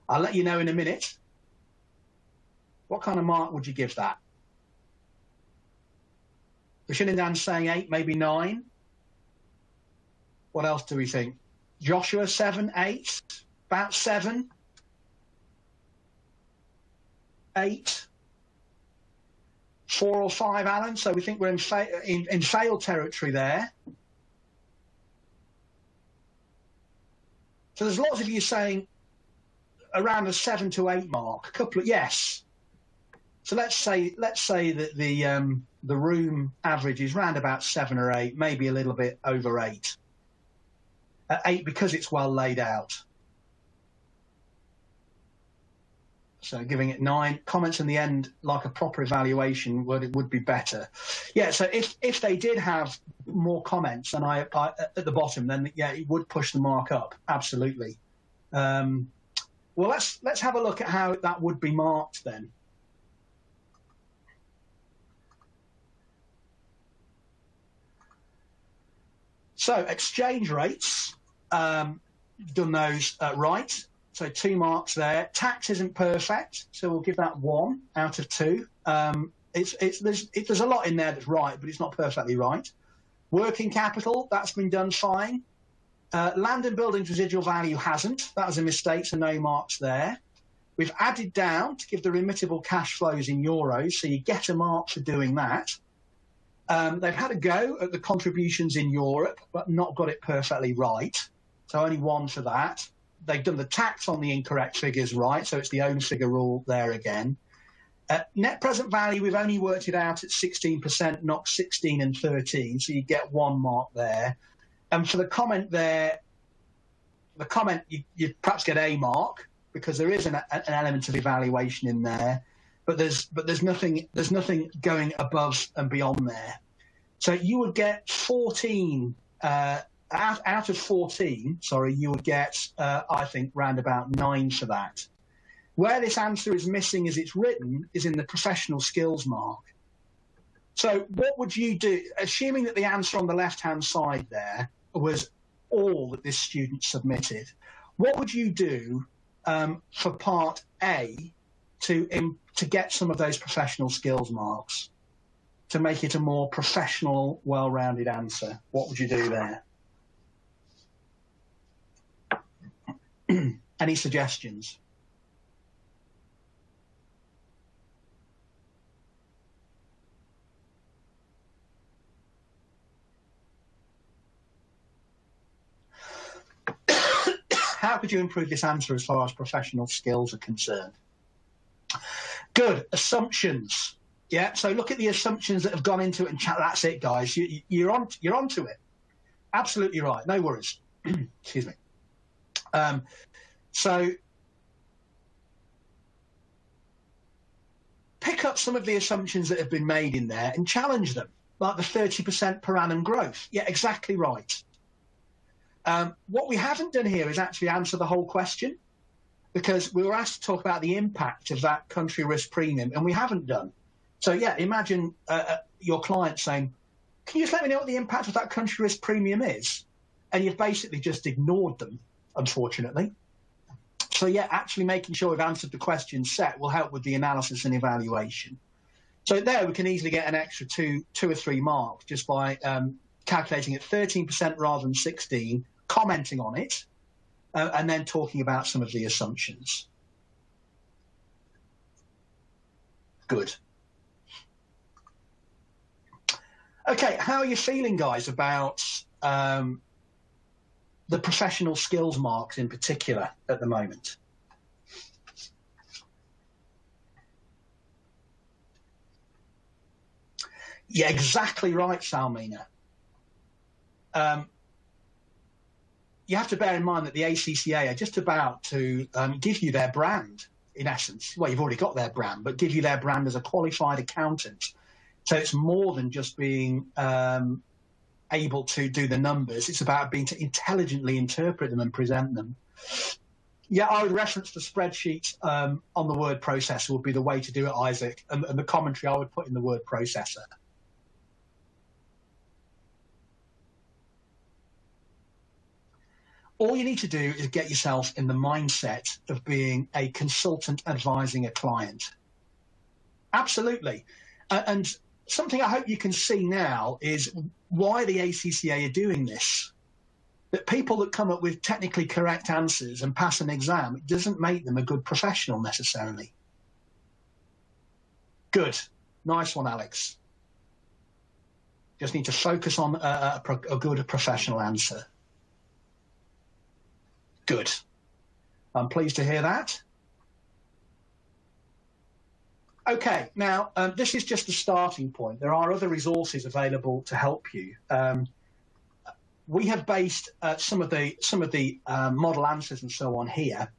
I'll let you know in a minute. What kind of mark would you give that? Bashinindan's saying 8, maybe 9. What else do we think? Joshua, 7, 8, about 7, 8, 4 or 5, Alan. So we think we're in fail territory there. So there's lots of you saying around the 7 to 8 mark. A couple of yes. So let's say that the room average is round about 7 or 8, maybe a little bit over 8. 8 because it's well laid out. So giving it 9. Comments in the end, like a proper evaluation, would be better. Yeah, so if they did have more comments and I at the bottom, then yeah, it would push the mark up. Absolutely. Well, let's have a look at how that would be marked then. So exchange rates, done those right. So 2 marks there. Tax isn't perfect, so we'll give that 1 out of 2. There's a lot in there that's right, but it's not perfectly right. Working capital, that's been done fine. Land and buildings residual value hasn't. That was a mistake, so no marks there. We've added down to give the remittable cash flows in euros, so you get a mark for doing that. They've had a go at the contributions in Europe, but not got it perfectly right. So only 1 for that. They've done the tax on the incorrect figures right, so it's the own figure rule there again. Net present value, we've only worked it out at 16%, not 16 and 13, so you get 1 mark there. And for the comment there, you perhaps get a mark because there is an element of evaluation in there, but there's nothing going above and beyond there. So you would get 14. Out of 14, you would get, I think, round about 9 for that. Where this answer is missing as it's written is in the professional skills mark. So what would you do, assuming that the answer on the left-hand side there was all that this student submitted, what would you do for part A to get some of those professional skills marks, to make it a more professional, well-rounded answer? What would you do there? Any suggestions? How could you improve this answer as far as professional skills are concerned? Good. Assumptions. Yeah, so look at the assumptions that have gone into it and chat. That's it, guys. You're onto it. Absolutely right. No worries. Excuse me. So pick up some of the assumptions that have been made in there and challenge them, like the 30% per annum growth. Yeah, exactly right. What we haven't done here is actually answer the whole question, because we were asked to talk about the impact of that country risk premium, and we haven't done. So yeah, imagine your client saying, can you just let me know what the impact of that country risk premium is? And you've basically just ignored them, unfortunately. So yeah, actually making sure we've answered the question set will help with the analysis and evaluation. So there we can easily get an extra two or three marks just by calculating at 13% rather than 16, commenting on it, and then talking about some of the assumptions. Good. Okay, how are you feeling, guys, about the professional skills marks in particular at the moment? Yeah, exactly right, Salmina. You have to bear in mind that the ACCA are just about to give you their brand, in essence. Well, you've already got their brand, but give you their brand as a qualified accountant. So it's more than just being able to do the numbers. It's about being to intelligently interpret them and present them. Yeah, I would reference the spreadsheet on the word processor would be the way to do it, Isaac, and the commentary I would put in the word processor. All you need to do is get yourself in the mindset of being a consultant advising a client. Absolutely. And something I hope you can see now is why the ACCA are doing this. That people that come up with technically correct answers and pass an exam, it doesn't make them a good professional necessarily. Good. Nice one, Alex. Just need to focus on a good professional answer. Good. I'm pleased to hear that. Okay, now this is just a starting point. There are other resources available to help you. We have based some of the model answers and so on here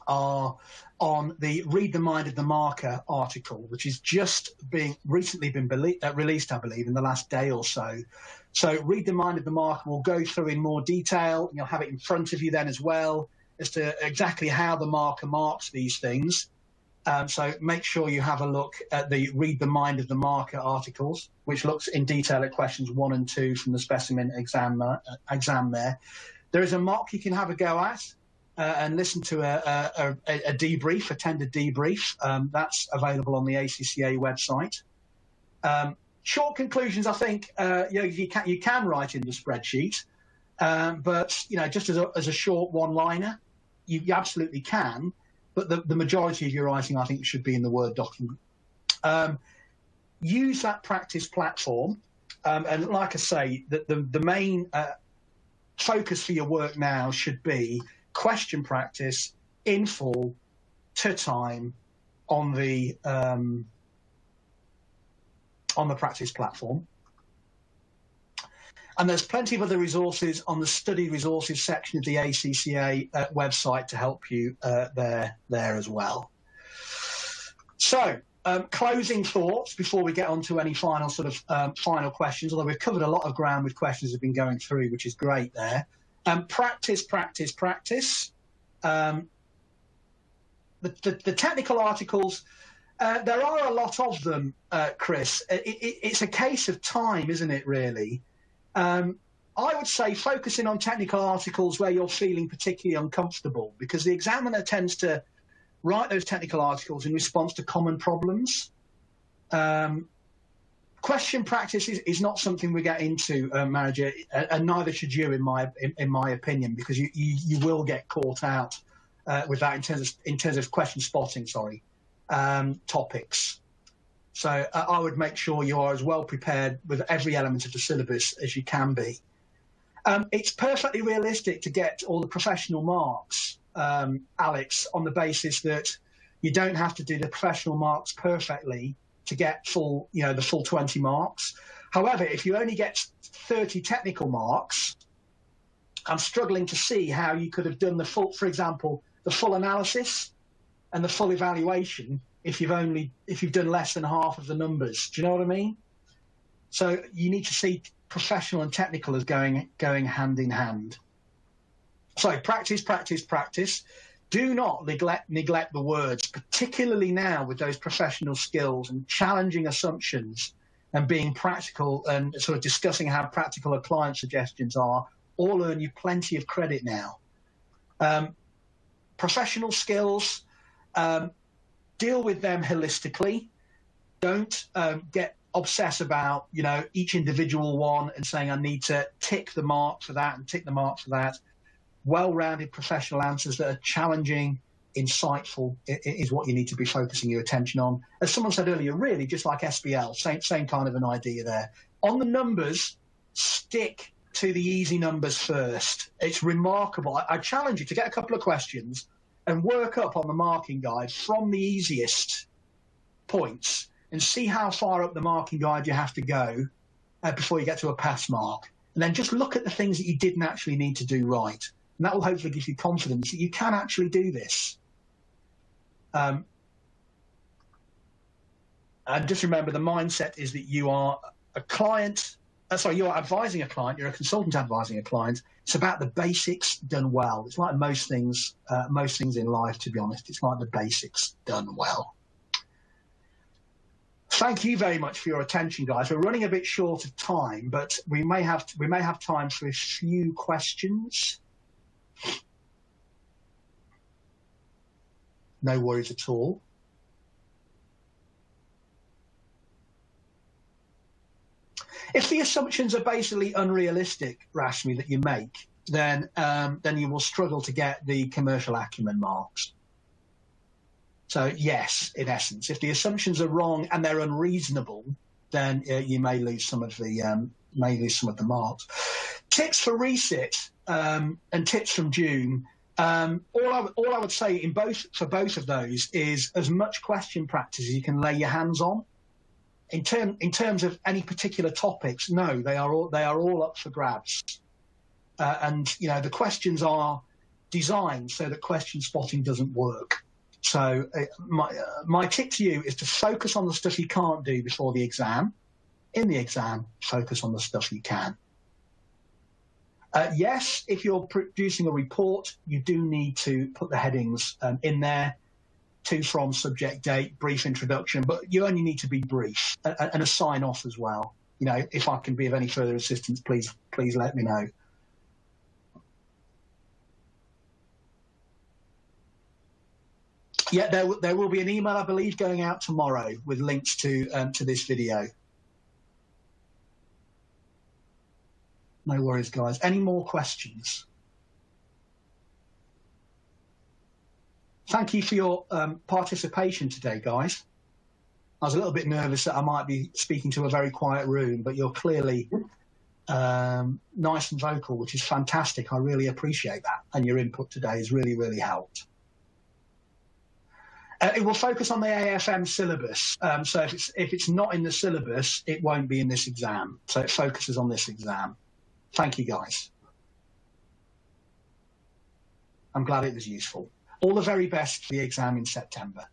are on the Read the Mind of the Marker article, which is just recently been released, I believe, in the last day or so. So Read the Mind of the Marker will go through in more detail. You'll have it in front of you then as well as to exactly how the marker marks these things. So make sure you have a look at the Read the Mind of the Marker articles, which looks in detail at questions 1 and 2 from the specimen exam there. There is a mock you can have a go at and listen to a debrief, attend a debrief. That's available on the ACCA website. Short conclusions, I think, you can write in the spreadsheet, but just as a short one-liner, you absolutely can. But the majority of your writing, I think, should be in the Word document. Use that practice platform. And like I say, the main focus for your work now should be question practice in full to time on the practice platform. And there's plenty of other resources on the study resources section of the ACCA website to help you there as well. So closing thoughts before we get on to any final final questions, although we've covered a lot of ground with questions that have been going through, which is great there. Practice, practice, practice. The technical articles, there are a lot of them, Chris. It's a case of time, isn't it, really? I would say focusing on technical articles where you're feeling particularly uncomfortable, because the examiner tends to write those technical articles in response to common problems. Question practice is not something we get into, manager, and neither should you, in my opinion, because you will get caught out with that in terms of question spotting. Topics. So I would make sure you are as well prepared with every element of the syllabus as you can be. It's perfectly realistic to get all the professional marks, Alex, on the basis that you don't have to do the professional marks perfectly to get the full 20 marks. However, if you only get 30 technical marks, I'm struggling to see how you could have done the full, for example, the full analysis and the full evaluation if you've done less than half of the numbers. Do you know what I mean? So you need to see professional and technical as going hand in hand. So practice, practice, practice. Do not neglect the words, particularly now with those professional skills and challenging assumptions and being practical and sort of discussing how practical a client suggestions are, all earn you plenty of credit now. Professional skills, deal with them holistically. Don't get obsessed about, each individual one and saying, I need to tick the mark for that and tick the mark for that. Well-rounded professional answers that are challenging, insightful is what you need to be focusing your attention on. As someone said earlier, really just like SBL, same kind of an idea there. On the numbers, stick to the easy numbers first. It's remarkable. I challenge you to get a couple of questions and work up on the marking guide from the easiest points and see how far up the marking guide you have to go before you get to a pass mark. And then just look at the things that you didn't actually need to do right. And that will hopefully give you confidence that you can actually do this. And just remember, the mindset is that you are a client, you are advising a client, you're a consultant advising a client. It's about the basics done well. It's like most things in life, to be honest. It's like the basics done well. Thank you very much for your attention, guys. We're running a bit short of time, but we may have time for a few questions. No worries at all. If the assumptions are basically unrealistic, Rashmi, that you make, then you will struggle to get the commercial acumen marks. So yes, in essence, if the assumptions are wrong and they're unreasonable, then you may lose some of the marks. Tips for resit and tips from June. All I would say for both of those is as much question practice as you can lay your hands on. In terms of any particular topics, no, they are all up for grabs. And the questions are designed so that question spotting doesn't work. So my tip to you is to focus on the stuff you can't do before the exam. In the exam, focus on the stuff you can. Yes, if you're producing a report, you do need to put the headings in there, to, from, subject, date, brief introduction, but you only need to be brief and a sign off as well. If I can be of any further assistance, please let me know. Yeah, there will be an email, I believe, going out tomorrow with links to this video. No worries, guys. Any more questions? Thank you for your participation today, guys. I was a little bit nervous that I might be speaking to a very quiet room, but you're clearly nice and vocal, which is fantastic. I really appreciate that. And your input today has really, really helped. It will focus on the AFM syllabus. So if it's not in the syllabus, it won't be in this exam. So it focuses on this exam. Thank you, guys. I'm glad it was useful. All the very best for the exam in September.